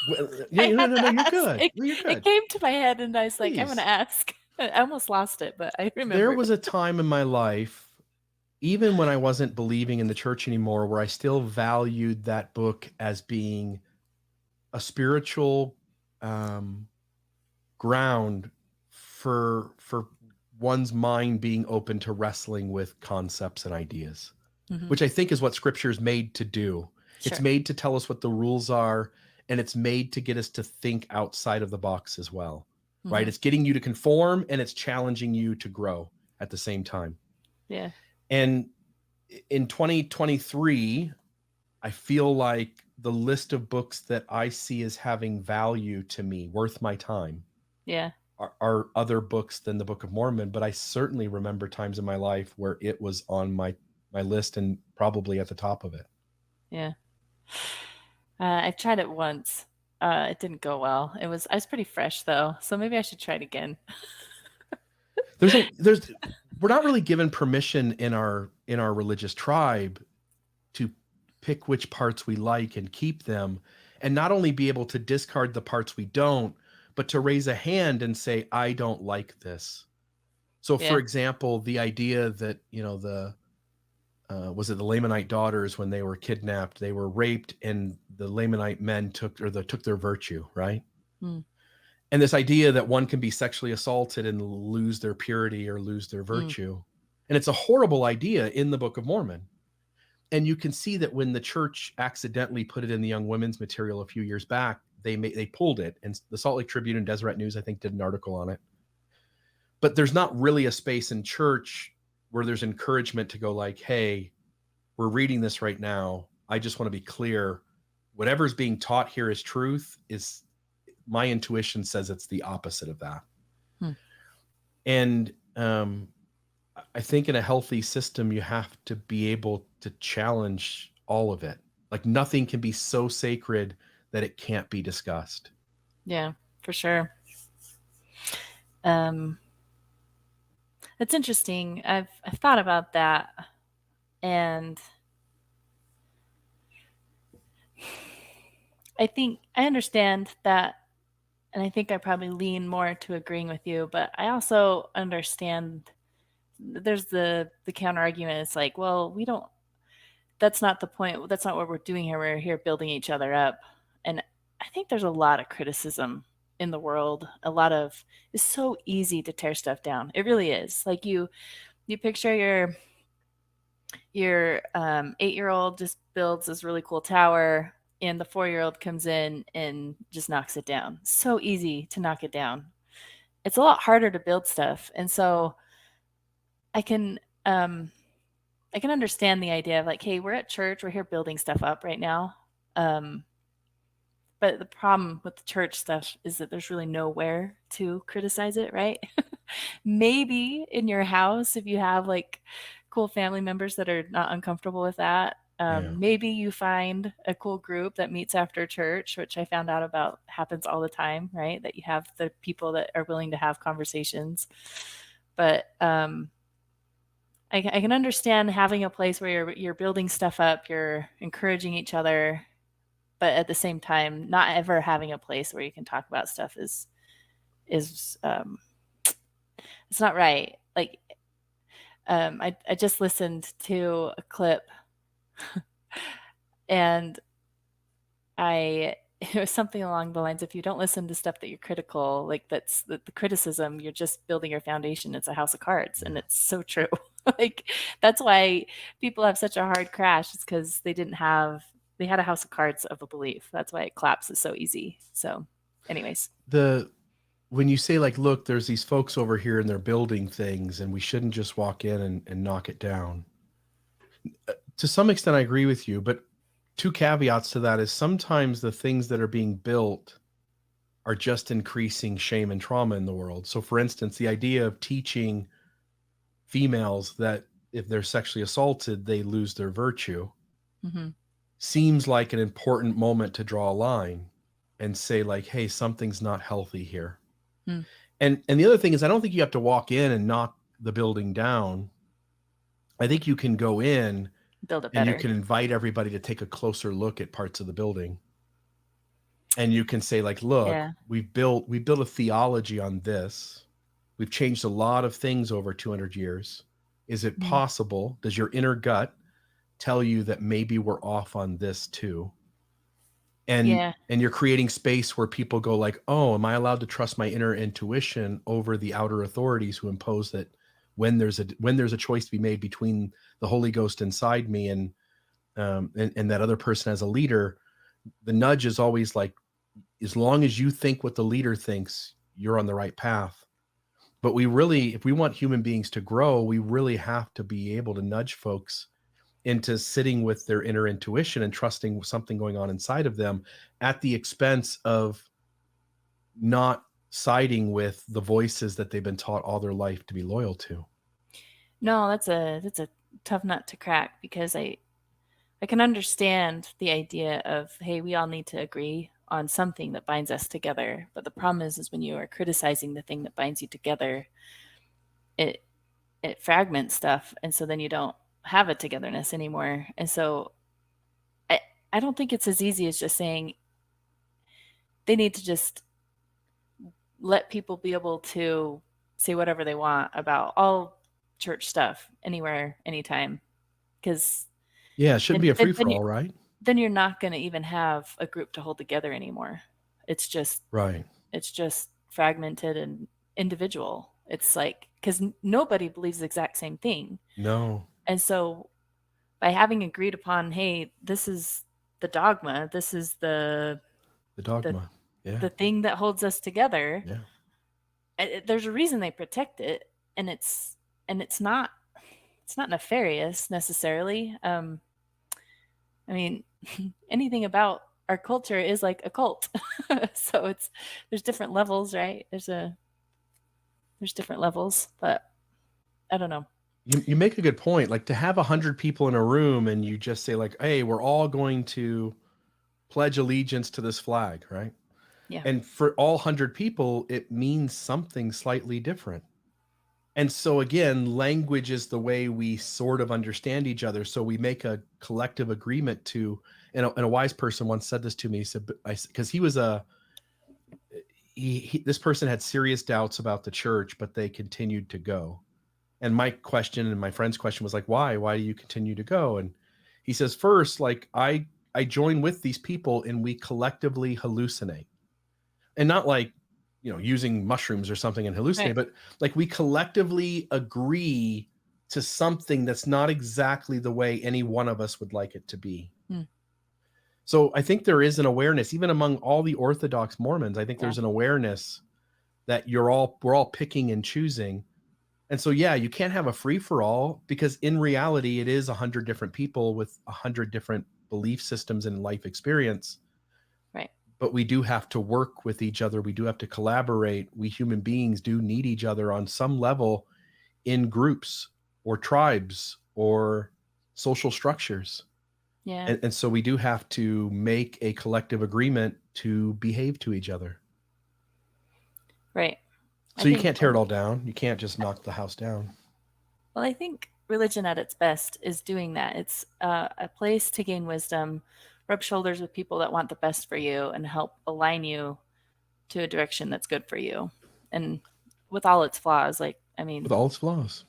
Well, I no, had to you're ask. good. No, you're It good. came to my head and I was like, I'm going to Please. ask. I almost lost it, but I There remembered. was a time in my life, even when I wasn't believing in the church anymore, where I still valued that book as being a spiritual ground for one's mind being open to wrestling with concepts and ideas, which I think is what scripture is made to do. It's Sure. made to tell us what the rules are, and it's made to get us to think outside of the box as well, right? It's getting you to conform, and it's challenging you to grow at the same time. Yeah. And in 2023, I feel like the list of books that I see as having value to me, worth my time, Yeah. are other books than the Book of Mormon. But I certainly remember times in my life where it was on my list and probably at the top of it. Yeah. I've tried it once. It didn't go well. I was pretty fresh though, so maybe I should try it again. We're not really given permission in our religious tribe to pick which parts we like and keep them, and not only be able to discard the parts we don't, but to raise a hand and say, I don't like this. So for Yeah. example, the idea that, the was it the Lamanite daughters, when they were kidnapped, they were raped, and the Lamanite men took their virtue, right? Mm. And this idea that one can be sexually assaulted and lose their purity or lose their Mm. virtue. And it's a horrible idea in the Book of Mormon. And you can see that when the church accidentally put it in the Young Women's material a few years back, they pulled it, and the Salt Lake Tribune and Deseret News, I think, did an article on it. But there's not really a space in church where there's encouragement to go like, hey, we're reading this right now. I just want to be clear. Whatever's being taught here is truth. Is my intuition says it's the opposite of that. And I think in a healthy system, you have to be able to challenge all of it. Like nothing can be so sacred that it can't be discussed. Yeah, for sure. It's interesting. I've thought about that, and I think I understand that, and I think I probably lean more to agreeing with you, but I also understand there's the counter argument. It's like, well, we don't, that's not the point. That's not what we're doing here. We're here building each other up. And I think there's a lot of criticism in the world. It's so easy to tear stuff down. It really is. Like you picture your 8-year-old just builds this really cool tower, and the 4-year-old comes in and just knocks it down. So easy to knock it down. It's a lot harder to build stuff. And so I can understand the idea of like, hey, we're at church, we're here building stuff up right now. But the problem with the church stuff is that there's really nowhere to criticize it, right? Maybe in your house, if you have like cool family members that are not uncomfortable with that, maybe you find a cool group that meets after church, which I found out about happens all the time, right? That you have the people that are willing to have conversations. But I can understand having a place where you're building stuff up, you're encouraging each other, but at the same time, not ever having a place where you can talk about stuff is it's not right. Like I just listened to a clip and it was something along the lines, if you don't listen to stuff that you're critical, like that's the criticism, you're just building your foundation. It's a house of cards. And it's so true. Like that's why people have such a hard crash. It's because they had a house of cards of a belief. That's why it collapses so easy. So anyways. When you say like, look, there's these folks over here and they're building things and we shouldn't just walk in and knock it down. To some extent, I agree with you, but two caveats to that is sometimes the things that are being built are just increasing shame and trauma in the world. So for instance, the idea of teaching females that if they're sexually assaulted, they lose their virtue. Mm-hmm. seems like an important moment to draw a line and say like, hey, something's not healthy here. Mm. And the other thing is, I don't think you have to walk in and knock the building down. I think you can go in Build it and you better. can invite everybody to take a closer look at parts of the building. And you can say like, look, Yeah. we built a theology on this. We've changed a lot of things over 200 years. Is it Mm. possible? Does your inner gut tell you that maybe we're off on this too? And Yeah. you're creating space where people go like, oh, am I allowed to trust my inner intuition over the outer authorities who impose that when there's a choice to be made between the Holy Ghost inside me and that other person as a leader, the nudge is always like, as long as you think what the leader thinks, you're on the right path. But we really, if we want human beings to grow, we really have to be able to nudge folks into sitting with their inner intuition and trusting something going on inside of them at the expense of not siding with the voices that they've been taught all their life to be loyal to. No, that's a tough nut to crack, because I can understand the idea of, hey, we all need to agree on something that binds us together. But the problem is when you are criticizing the thing that binds you together, it fragments stuff, and so then you don't have a togetherness anymore. And so I don't think it's as easy as just saying they need to just let people be able to say whatever they want about all church stuff anywhere, anytime. Because Yeah, it shouldn't then, be a then, free then, for you, all, right? then you're not going to even have a group to hold together anymore. It's just Right. fragmented and individual. It's like, because nobody believes the exact same thing. No, And so by having agreed upon, hey, this is the dogma, this is the the dogma. Yeah. the thing that holds us together, Yeah. there's a reason they protect it, and it's not nefarious necessarily. I mean, anything about our culture is like a cult. So there's different levels, right? There's different levels, but I don't know. You make a good point. Like to have 100 people in a room and you just say like, hey, we're all going to pledge allegiance to this flag, right? Yeah. And for all 100 people, it means something slightly different. And so again, language is the way we sort of understand each other. So we make a collective agreement to, and a wise person once said this to me. He said, because he was this person had serious doubts about the church, but they continued to go. And my question and my friend's question was like, why? Why do you continue to go? And he says, first, like I join with these people and we collectively hallucinate. And not like, using mushrooms or something and hallucinate, Right. but like we collectively agree to something that's not exactly the way any one of us would like it to be. Hmm. So I think there is an awareness, even among all the Orthodox Mormons. I think Yeah. there's an awareness that we're all picking and choosing. And so, yeah, you can't have a free for all, because in reality, it is 100 different people with 100 different belief systems and life experience. Right. But we do have to work with each other. We do have to collaborate. We human beings do need each other on some level in groups or tribes or social structures. Yeah. And so we do have to make a collective agreement to behave to each other. Right. I So you think can't tear it all down. You can't just knock the house down. Well, I think religion at its best is doing that. It's a place to gain wisdom, rub shoulders with people that want the best for you, and help align you to a direction that's good for you. And with all its flaws, like, I With mean, all its flaws.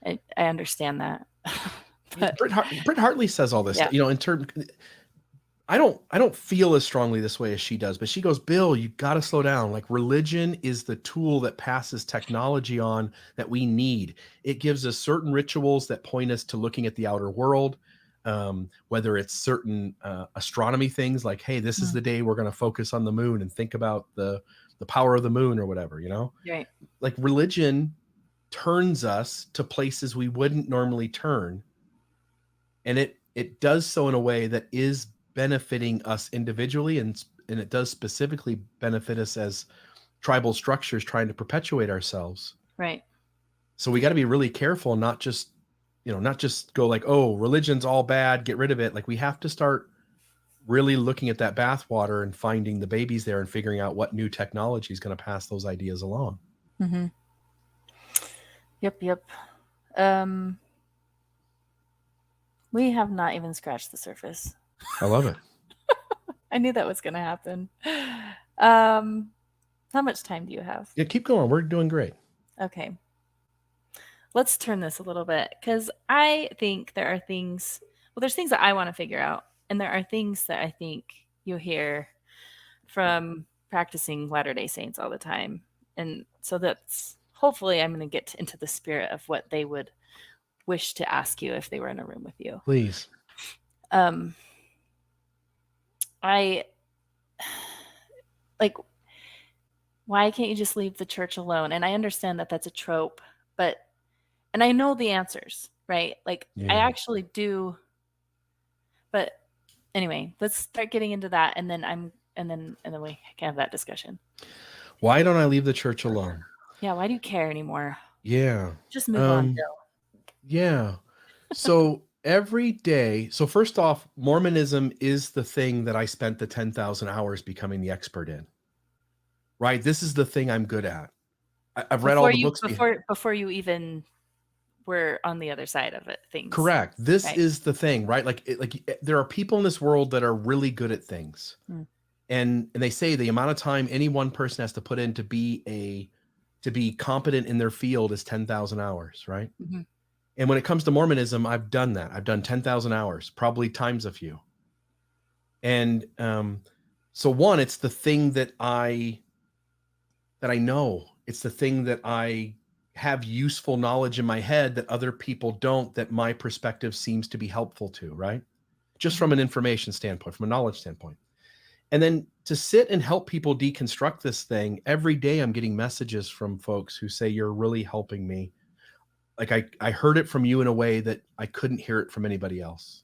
I understand that. But Britt Hartley says all this yeah. stuff, in terms. I don't feel as strongly this way as she does, but she goes, Bill, you got to slow down. Like religion is the tool that passes technology on that we need. It gives us certain rituals that point us to looking at the outer world, whether it's certain astronomy things like, hey, this is Mm. the day we're going to focus on the moon and think about the power of the moon or whatever, Right. like religion turns us to places we wouldn't normally turn. And it does so in a way that is benefiting us individually, and it does specifically benefit us as tribal structures trying to perpetuate ourselves. Right. So we got to be really careful, not just not just go like, oh, religion's all bad, get rid of it. Like, we have to start really looking at that bathwater and finding the babies there and figuring out what new technology is going to pass those ideas along. Mm-hmm. Yep. We have not even scratched the surface. I love it. I knew that was going to happen. How much time do you have? Yeah, keep going. We're doing great. Okay. Let's turn this a little bit, because I think there are things, there's things that I want to figure out, and there are things that I think you hear from practicing Latter-day Saints all the time. And so that's, hopefully I'm going to get into the spirit of what they would wish to ask you if they were in a room with you. Please. I like, why can't you just leave the church alone? And I understand that that's a trope, and I know the answers, right? Like, I actually do. But anyway, let's start getting into that, and then we can have that discussion. Why don't I leave the church alone? Yeah, why do you care anymore? Yeah. Just move on, Bill. Yeah. So every day, so first off, Mormonism is the thing that I spent the 10,000 hours becoming the expert in. Right? This is the thing I'm good at. I've read all the books before you even were on the other side of it. Things. Correct. This is the thing, right? Like there are people in this world that are really good at things. And they say the amount of time any one person has to put in to be competent in their field is 10,000 hours, right? Mm-hmm. And when it comes to Mormonism, I've done that. I've done 10,000 hours, probably times a few. And so one, it's the thing that I know. It's the thing that I have useful knowledge in my head that other people don't, that my perspective seems to be helpful to, right? Just from an information standpoint, from a knowledge standpoint. And then to sit and help people deconstruct this thing, every day I'm getting messages from folks who say, you're really helping me. Like I heard it from you in a way that I couldn't hear it from anybody else.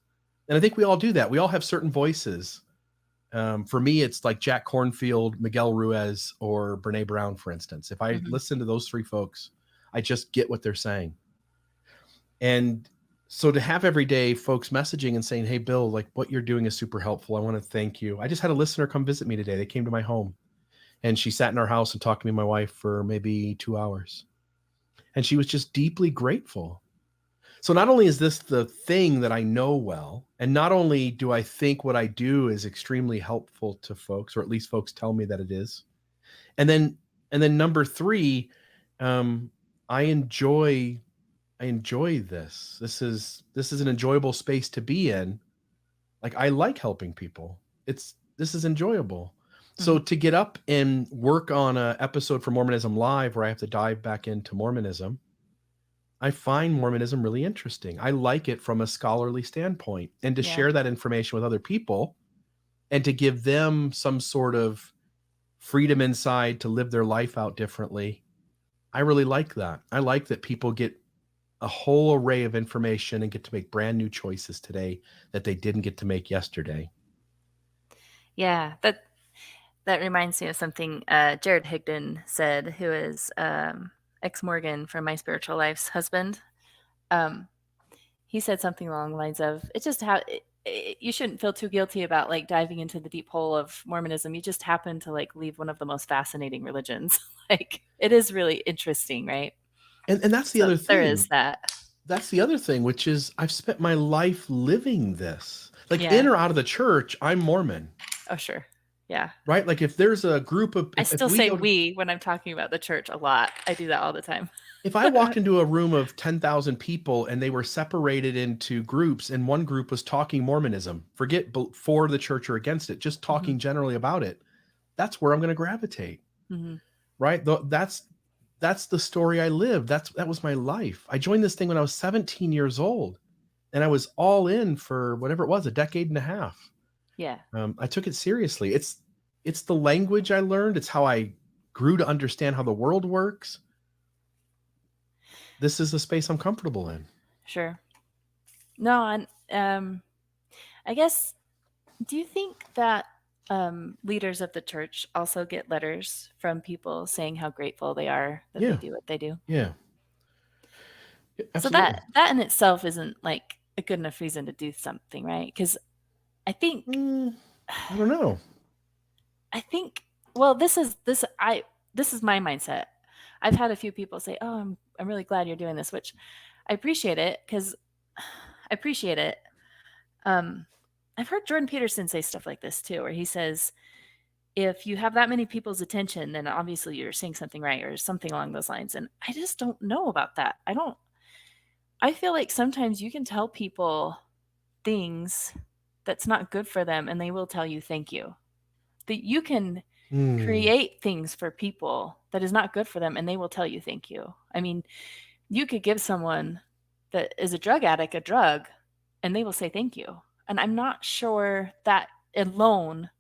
And I think we all do that. We all have certain voices. For me, it's like Jack Kornfield, Miguel Ruiz, or Brene Brown, for instance. If I listen to those three folks, I just get what they're saying. And so to have every day folks messaging and saying, hey, Bill, like what you're doing is super helpful. I want to thank you. I just had a listener come visit me today. They came to my home and she sat in our house and talked to me and my wife for maybe 2 hours. And she was just deeply grateful. So not only is this the thing that I know well, and not only do I think what I do is extremely helpful to folks, or at least folks tell me that it is. And then number three, I enjoy this. This is an enjoyable space to be in. Like, I like helping people. This is enjoyable. So to get up and work on an episode for Mormonism Live where I have to dive back into Mormonism, I find Mormonism really interesting. I like it from a scholarly standpoint, and to share that information with other people and to give them some sort of freedom inside to live their life out differently. I really like that. I like that people get a whole array of information and get to make brand new choices today that they didn't get to make yesterday. Yeah, that reminds me of something Jared Higdon said, who is ex Morgan from My Spiritual Life's husband. He said something along the lines of, "It's just how you shouldn't feel too guilty about like diving into the deep hole of Mormonism. You just happen to like leave one of the most fascinating religions. Like, it is really interesting, right?" And that's the other thing. There is that. That's the other thing, which is I've spent my life living this. Like, in or out of the church, I'm Mormon. Oh, sure. Yeah. Right? Like, if there's a group of... I still say we when I'm talking about the church a lot. I do that all the time. If I walked into a room of 10,000 people and they were separated into groups, and one group was talking Mormonism, forget for the church or against it, just talking generally about it, that's where I'm going to gravitate. Right? That's the story I lived. That was my life. I joined this thing when I was 17 years old, and I was all in for whatever it was, a decade and a half. Yeah. I took it seriously. It's the language I learned. It's how I grew to understand how the world works. This is the space I'm comfortable in. Sure. No, and I guess, do you think that leaders of the church also get letters from people saying how grateful they are that they do what they do? Yeah. So Absolutely. that in itself isn't like a good enough reason to do something, right? Because I think I don't know. I think well, this is my mindset. I've had a few people say, "Oh, I'm really glad you're doing this," which I appreciate it because I appreciate it. Um, I've heard Jordan Peterson say stuff like this too, where he says, "If you have that many people's attention, then obviously you're saying something right," or something along those lines. And I just don't know about that. I don't. I feel like sometimes you can tell people things that's not good for them, and they will tell you thank you. That you can Hmm. create things for people that is not good for them, and they will tell you thank you. I mean, you could give someone that is a drug addict a drug, and they will say thank you. And I'm not sure that alone,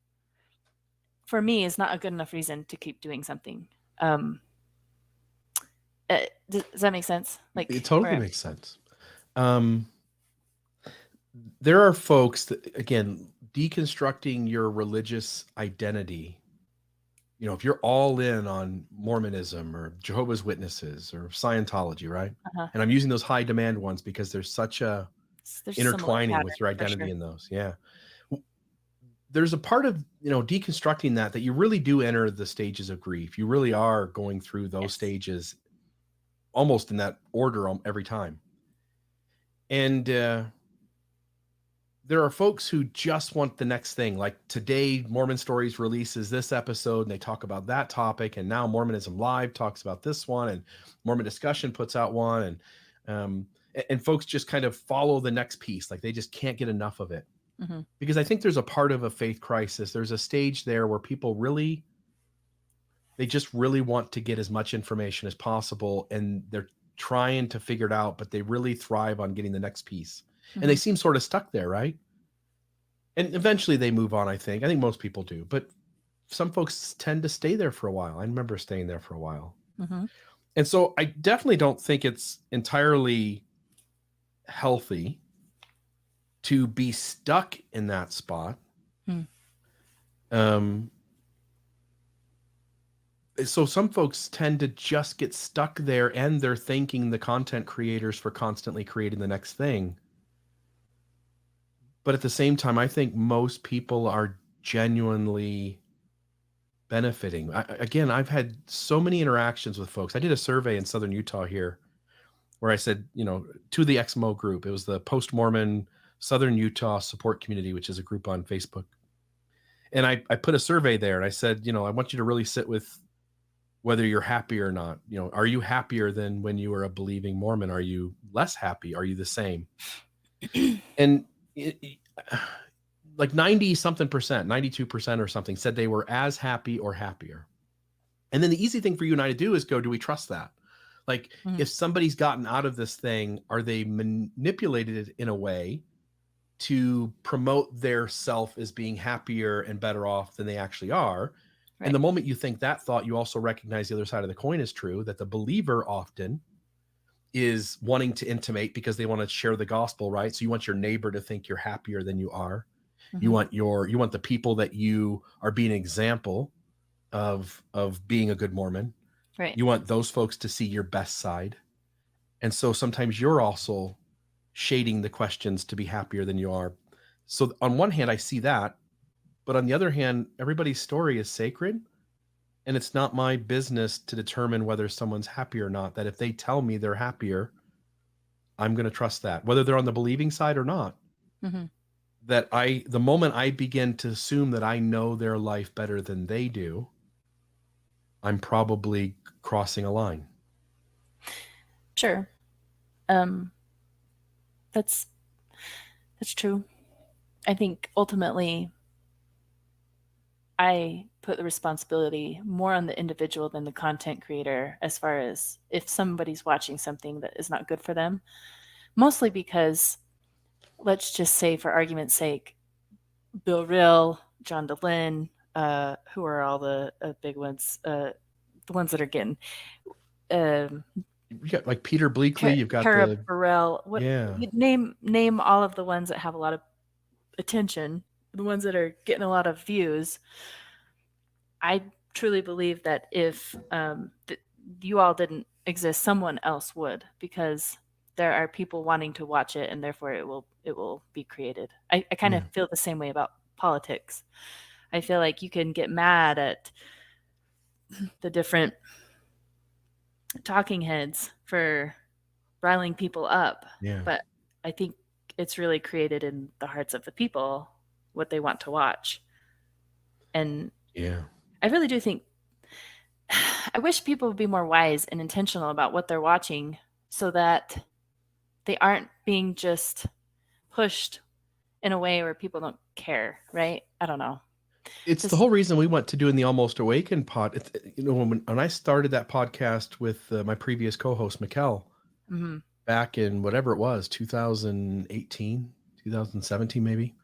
for me, is not a good enough reason to keep doing something. Um, does that make sense? It Like, totally where makes sense. Um, there are folks that, again, deconstructing your religious identity. If you're all in on Mormonism or Jehovah's Witnesses or Scientology, right? uh-huh. And I'm using those high demand ones because there's such a There's similar intertwining with your patterns for identity sure. in those. Yeah. There's a part of, deconstructing that you really do enter the stages of grief. You really are going through those Yes. stages almost in that order every time. And there are folks who just want the next thing. Like today, Mormon Stories releases this episode and they talk about that topic. And now Mormonism Live talks about this one, and Mormon Discussion puts out one. And folks just kind of follow the next piece. Like they just can't get enough of it. Hmm. Because I think there's a part of a faith crisis. There's a stage there where people really, they just really want to get as much information as possible. And they're trying to figure it out, but they really thrive on getting the next piece. And they Hmm. seem sort of stuck there, right? And eventually they move on, I think. I think most people do, but some folks tend to stay there for a while. I remember staying there for a while. Hmm. And so I definitely don't think it's entirely healthy to be stuck in that spot. Hmm. Um, so some folks tend to just get stuck there and they're thanking the content creators for constantly creating the next thing. But at the same time, I think most people are genuinely benefiting. Again, I've had so many interactions with folks. I did a survey in Southern Utah here where I said, to the XMO group, it was the Post Mormon Southern Utah Support Community, which is a group on Facebook. And I put a survey there and I said, I want you to really sit with whether you're happy or not. Are you happier than when you were a believing Mormon? Are you less happy? Are you the same? And like 90 something percent, 92% or something said they were as happy or happier. And then the easy thing for you and I to do is go, do we trust that? Like, Hmm. if somebody's gotten out of this thing, are they manipulated it in a way to promote their self as being happier and better off than they actually are? And Right. the moment you think that thought, you also recognize the other side of the coin is true, that the believer often is wanting to intimate because they want to share the gospel, right? So you want your neighbor to think you're happier than you are. You Hmm. want the people that you are being an example of being a good Mormon. Right. You want those folks to see your best side. And so sometimes you're also shading the questions to be happier than you are. So on one hand, I see that, but on the other hand, everybody's story is sacred. And it's not my business to determine whether someone's happy or not. That if they tell me they're happier, I'm going to trust that, whether they're on the believing side or not. Hmm. The moment I begin to assume that I know their life better than they do, I'm probably crossing a line. Sure. That's that's true. I think ultimately I put the responsibility more on the individual than the content creator as far as if somebody's watching something that is not good for them. Mostly because, let's just say, for argument's sake, Bill Rill, John DeLynn, who are all the big ones, the ones that are getting um, You got like Peter Bleakley, you've got Tara the Burrell. What yeah. you name all of the ones that have a lot of attention, the ones that are getting a lot of views. I truly believe that if you all didn't exist, someone else would, because there are people wanting to watch it, and therefore it will be created. I kind of Yeah. feel the same way about politics. I feel like you can get mad at the different talking heads for riling people up, Yeah. but I think it's really created in the hearts of the people what they want to watch. And Yeah. I really do think I wish people would be more wise and intentional about what they're watching so that they aren't being just pushed in a way where people don't care, right? I don't know. It's the Just whole reason we went to doing the Almost Awakened it's, when I started that podcast with my previous co-host, Mikkel, mhm, back in whatever it was, 2018, 2017, maybe.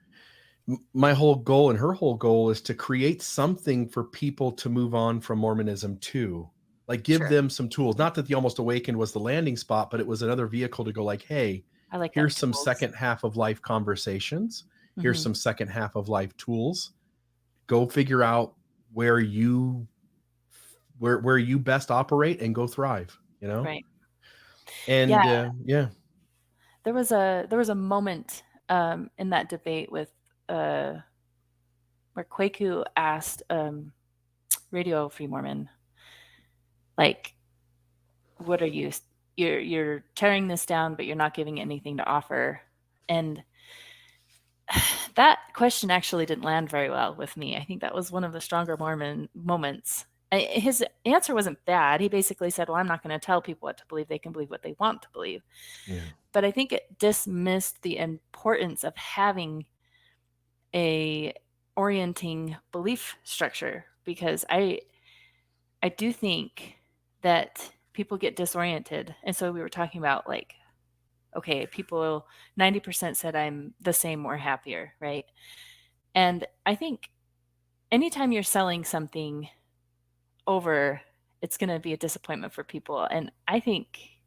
My whole goal and her whole goal is to create something for people to move on from Mormonism to, like, give sure. them some tools. Not that the Almost Awakened was the landing spot, but it was another vehicle to go like, hey, I like that, here's some tools. second half of life conversations. Here's Mhm, some second half of life tools. Go figure out where you where you best operate and go thrive, you know? right. Yeah, And yeah. there was a moment, in that debate with, uh where Kwaku asked, Radio Free Mormon, like, "What are you you're tearing this down, but you're not giving anything to offer." And that question actually didn't land very well with me. I think that was one of the stronger Mormon moments. His answer wasn't bad. He basically said, "Well, I'm not gonna tell people what to believe. They can believe what they want to believe." Yeah. But I think it dismissed the importance of having a orienting belief structure, because I do think that people get disoriented. And so we were talking about, like, okay, people 90% said I'm the same or happier, right? And I think anytime you're selling something over, it's going to be a disappointment for people. And I think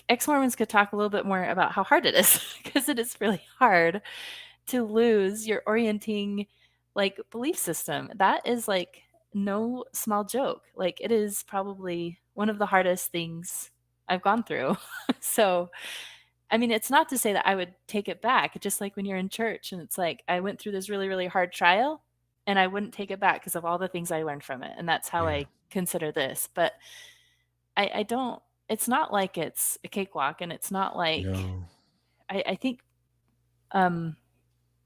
ex-Mormons could talk a little bit more about how hard it is, because it is really hard to lose your orienting, like, belief system. That is, like, no small joke. Like, it is probably one of the hardest things I've gone through. So, I mean, it's not to say that I would take it back, just like when you're in church and it's like, I went through this really, really hard trial and I wouldn't take it back because of all the things I learned from it. And that's how Yeah. I consider this. But I don't, it's not like it's a cakewalk, and it's not like, No. I think, um,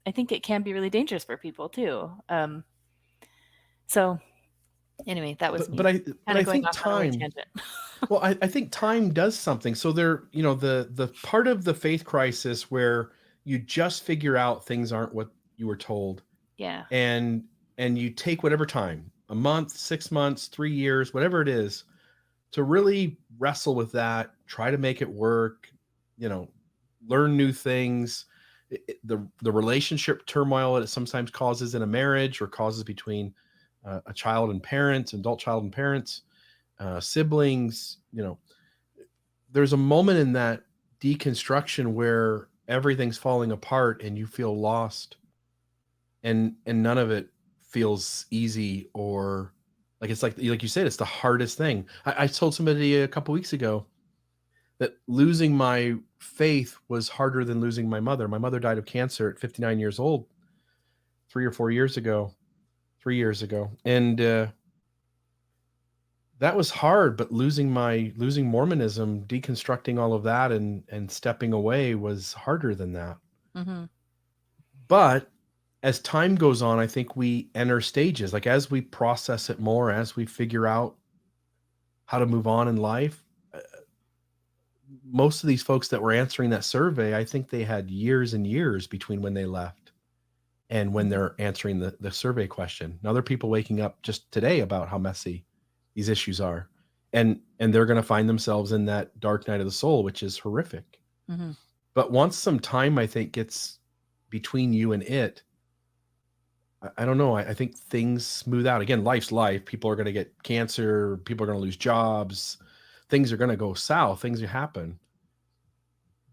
I think it can be really dangerous for people too. So anyway, that was But me but kind of I going think off on a weird time tangent. well, I think time does something. So there, the part of the faith crisis where you just figure out things aren't what you were told, Yeah. and you take whatever time, a month, 6 months, 3 years, whatever it is, to really wrestle with that, try to make it work, you know, learn new things. The relationship turmoil it sometimes causes in a marriage or causes between a child and parents, adult child and parents, siblings, there's a moment in that deconstruction where everything's falling apart and you feel lost, and none of it feels easy, or like, it's like you said, it's the hardest thing. I told somebody a couple weeks ago that losing my faith was harder than losing my mother. My mother died of cancer at 59 years old 3 or 4 years ago, 3 years ago, and that was hard. But losing Mormonism, deconstructing all of that, and stepping away was harder than that. Mhm. But as time goes on, I think we enter stages, like, as we process it more, as we figure out how to move on in life. Most of these folks that were answering that survey, I think they had years and years between when they left and when Mhm. they're answering the survey question. Now there are people waking up just today about how messy these issues are, and they're going to find themselves in that dark night of the soul, which is horrific. Mhm. But once some time, I think, gets between you and it, I don't know. I think things smooth out. Again, life's life. People are going to get cancer. People are going to lose jobs. Things are going to go south. Things happen.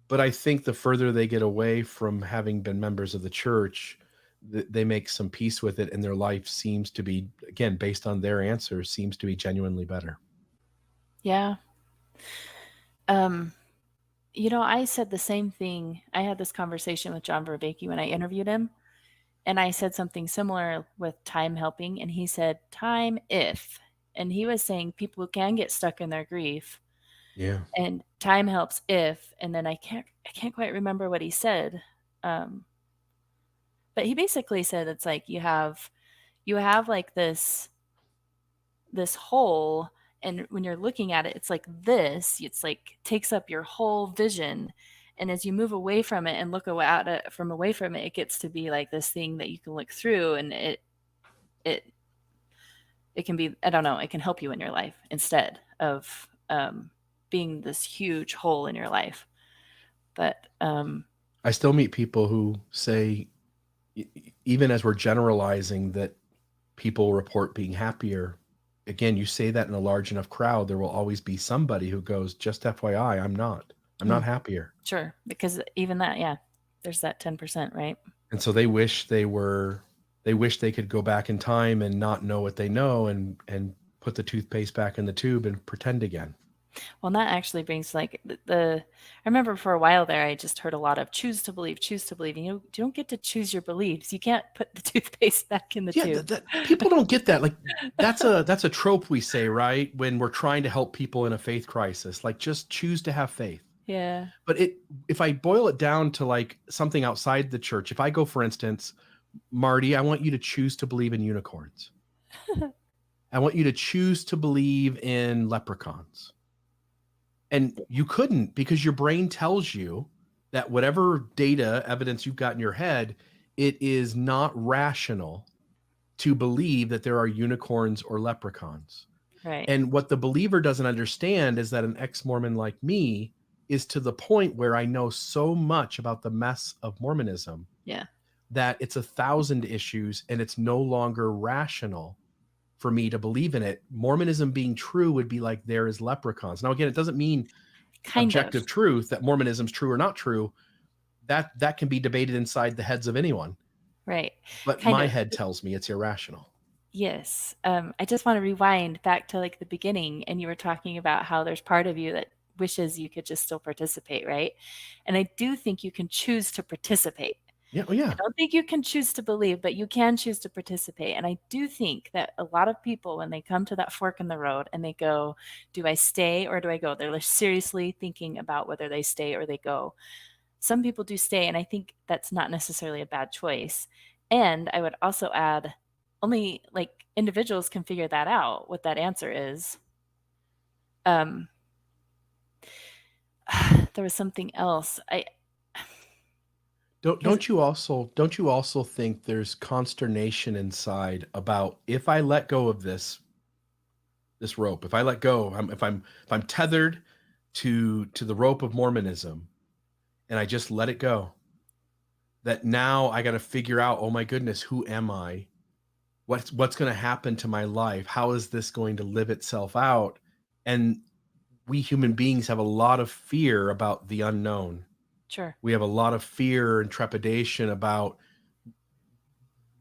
But I think the further they get away from having been members of the church, they make some peace with it, and their life seems to be, again, based on their answers, seems to be genuinely better. Yeah. Um I said the same thing. I had this conversation with John Vervaeke when I interviewed him, and I said something similar with time helping, and he said, "Time if." And he was saying people can get stuck in their grief, Yeah. and time helps if, and then I can't quite remember what he said. Um, but he basically said it's like you have like this hole, and when you're looking at it, it's like this, it's like takes up your whole vision. And as you move away from it and look at it from away from it, it gets to be like this thing that you can look through, and it it can be, I don't know, it can help you in your life instead of being this huge hole in your life. But I still meet people who say, even as we're generalizing, that people report being happier. Again, you say that in a large enough crowd, there will always be somebody who goes, just FYI, I'm not. I'm not happier. sure, because even that, yeah, there's that 10%, right? And so they wish they could go back in time and not know what they know, and put the toothpaste back in the tube and pretend again. Well, and that actually brings like I remember for a while there, I just heard a lot of choose to believe, choose to believe. You don't get to choose your beliefs. You can't put the toothpaste back in the Yeah, tube. that people don't get that. Like, that's a trope we say, right? When we're trying to help people in a faith crisis, like, just choose to have faith. Yeah. But if I boil it down to like something outside the church, if I go, for instance, Marty, I want you to choose to believe in unicorns. I want you to choose to believe in leprechauns. And you couldn't, because your brain tells you that whatever data, evidence you've got in your head, it is not rational to believe that there are unicorns or leprechauns. Right. And what the believer doesn't understand is that an ex-Mormon like me is to the point where I know so much about the mess of Mormonism Yeah. that it's 1,000 issues, and it's no longer rational for me to believe in it. Mormonism being true would be like there is leprechauns. Now, again, it doesn't mean Kind of. objective truth, that Mormonism's true or not true. That can be debated inside the heads of anyone. Right. But Kind my of. head tells me it's irrational. Yes. I just want to rewind back to like the beginning, and you were talking about how there's part of you that wishes you could just still participate, right? And I do think you can choose to participate. Yeah. Oh, I yeah. don't think you can choose to believe, but you can choose to participate. And I do think that a lot of people, when they come to that fork in the road and they go, do I stay or do I go? They're seriously thinking about whether they stay or they go. Some people do stay, and I think that's not necessarily a bad choice. And I would also add, only like individuals can figure that out, what that answer is. Um, there was something else. Don't Because don't you also think there's consternation inside about, if I let go of this rope, if I let go, if I'm tethered to the rope of Mormonism, and I just let it go, that now I got to figure out, oh my goodness, who am I? What's going to happen to my life? How is this going to live itself out? And we human beings have a lot of fear about the unknown. sure. We have a lot of fear and trepidation about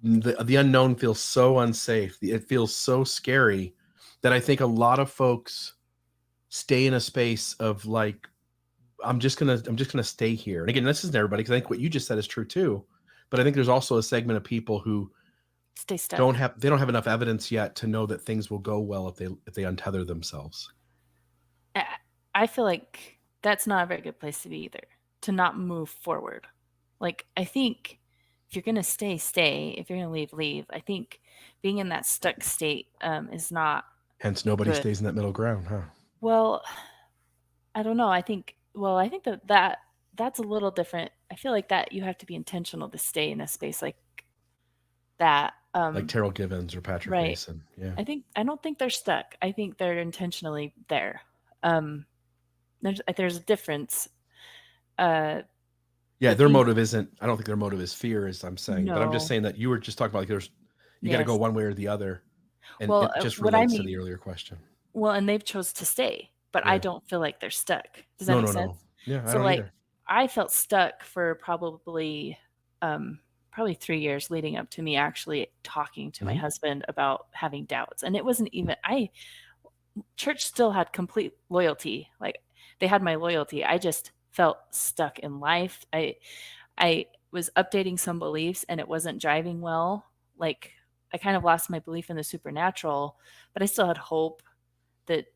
the unknown. Feels so unsafe. It feels so scary that I think a lot of folks stay in a space of like, I'm just gonna stay here. And again, this isn't everybody, because I think what you just said is true too. But I think there's also a segment of people who Stay stuck. they don't have enough evidence yet to know that things will go well if they untether themselves. I, I feel like that's not a very good place to be either, to not move forward. Like, I think if you're going to stay, stay. If you're going to leave, leave. I think being in that stuck state is not Hence, nobody good. stays in that middle ground, huh? Well, I don't know. I think that's a little different. I feel like that you have to be intentional to stay in a space like that. Like Terrell Givens or Patrick Right. Mason. Yeah. I don't think they're stuck. I think they're intentionally there. Um, there's a difference. Yeah, But their being motive isn't, I don't think their motive is fear, as I'm saying, but I'm just no, saying that you were just talking about, like, you got to go yes. one way or the other, and Well, it just what I relates to the mean, earlier question. well, and they've chose to stay, but I Yeah. don't feel like they're stuck. Does that No, make no, no. sense? Yeah, I So don't like either. I felt stuck for um probably 3 years leading up to me actually talking to my Mhm. husband about having doubts. And it wasn't even church still had complete loyalty. Like they had my loyalty. I just felt stuck in life. I was updating some beliefs and it wasn't driving well. Like, I kind of lost my belief in the supernatural, but I still had hope that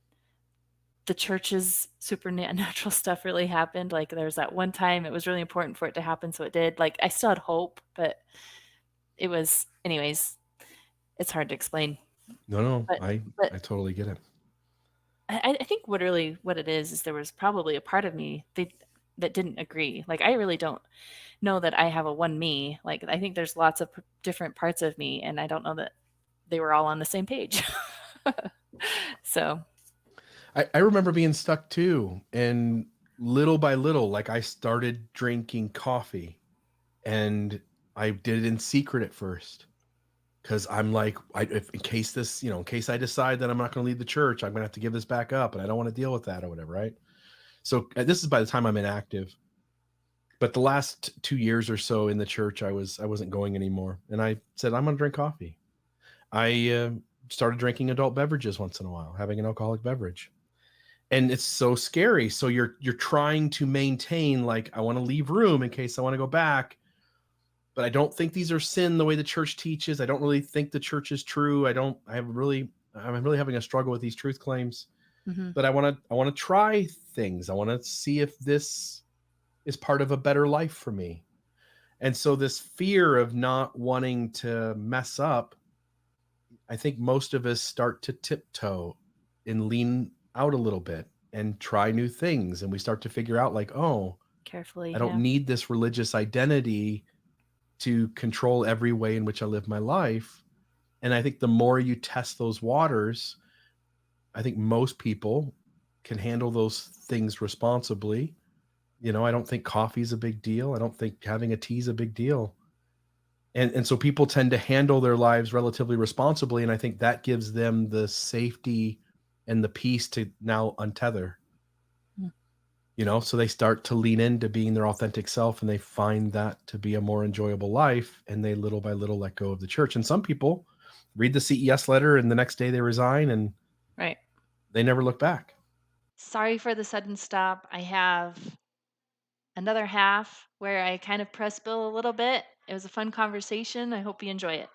the church's supernatural stuff really happened. Like, there was that one time it was really important for it to happen, so it did. Like, I still had hope, but it was anyways, it's hard to explain. No, no, But I but totally get it. I think what it is there was probably a part of me that didn't agree. Like, I really don't know that I have a one me. Like, I think there's lots of different parts of me, and I don't know that they were all on the same page. So, I remember being stuck too, and little by little, like, I started drinking coffee, and I did it in secret at first, because 'cause I'm like, if in case this, in case I decide that I'm not gonna leave the church, I'm gonna have to give this back up, and I don't wanna deal with that or whatever, right? So, this is by the time I'm inactive, but the last 2 years or so in the church, I wasn't going anymore, and I said, "I'm gonna drink coffee." I, started drinking adult beverages once in a while, having an alcoholic beverage. And it's so scary. So you're trying to maintain, like, I want to leave room in case I want to go back, but I don't think these are sin the way the church teaches. I don't really think the church is true. I'm really having a struggle with these truth claims. mhm, But I want to try things. I want to see if this is part of a better life for me. And so this fear of not wanting to mess up, I think most of us start to tiptoe and lean out a little bit and try new things. And we start to figure out, like, oh, carefully, I don't yeah. need this religious identity to control every way in which I live my life. And I think the more you test those waters, I think most people can handle those things responsibly. I don't think coffee's a big deal. I don't think having a tea is a big deal. And so people tend to handle their lives relatively responsibly, and I think that gives them the safety and the peace to now untether, Mm, so they start to lean into being their authentic self, and they find that to be a more enjoyable life, and they little by little let go of the church. And some people read the CES letter and the next day they resign and right. they never look back. Sorry for the sudden stop. I have another half where I kind of press Bill a little bit. It was a fun conversation. I hope you enjoy it.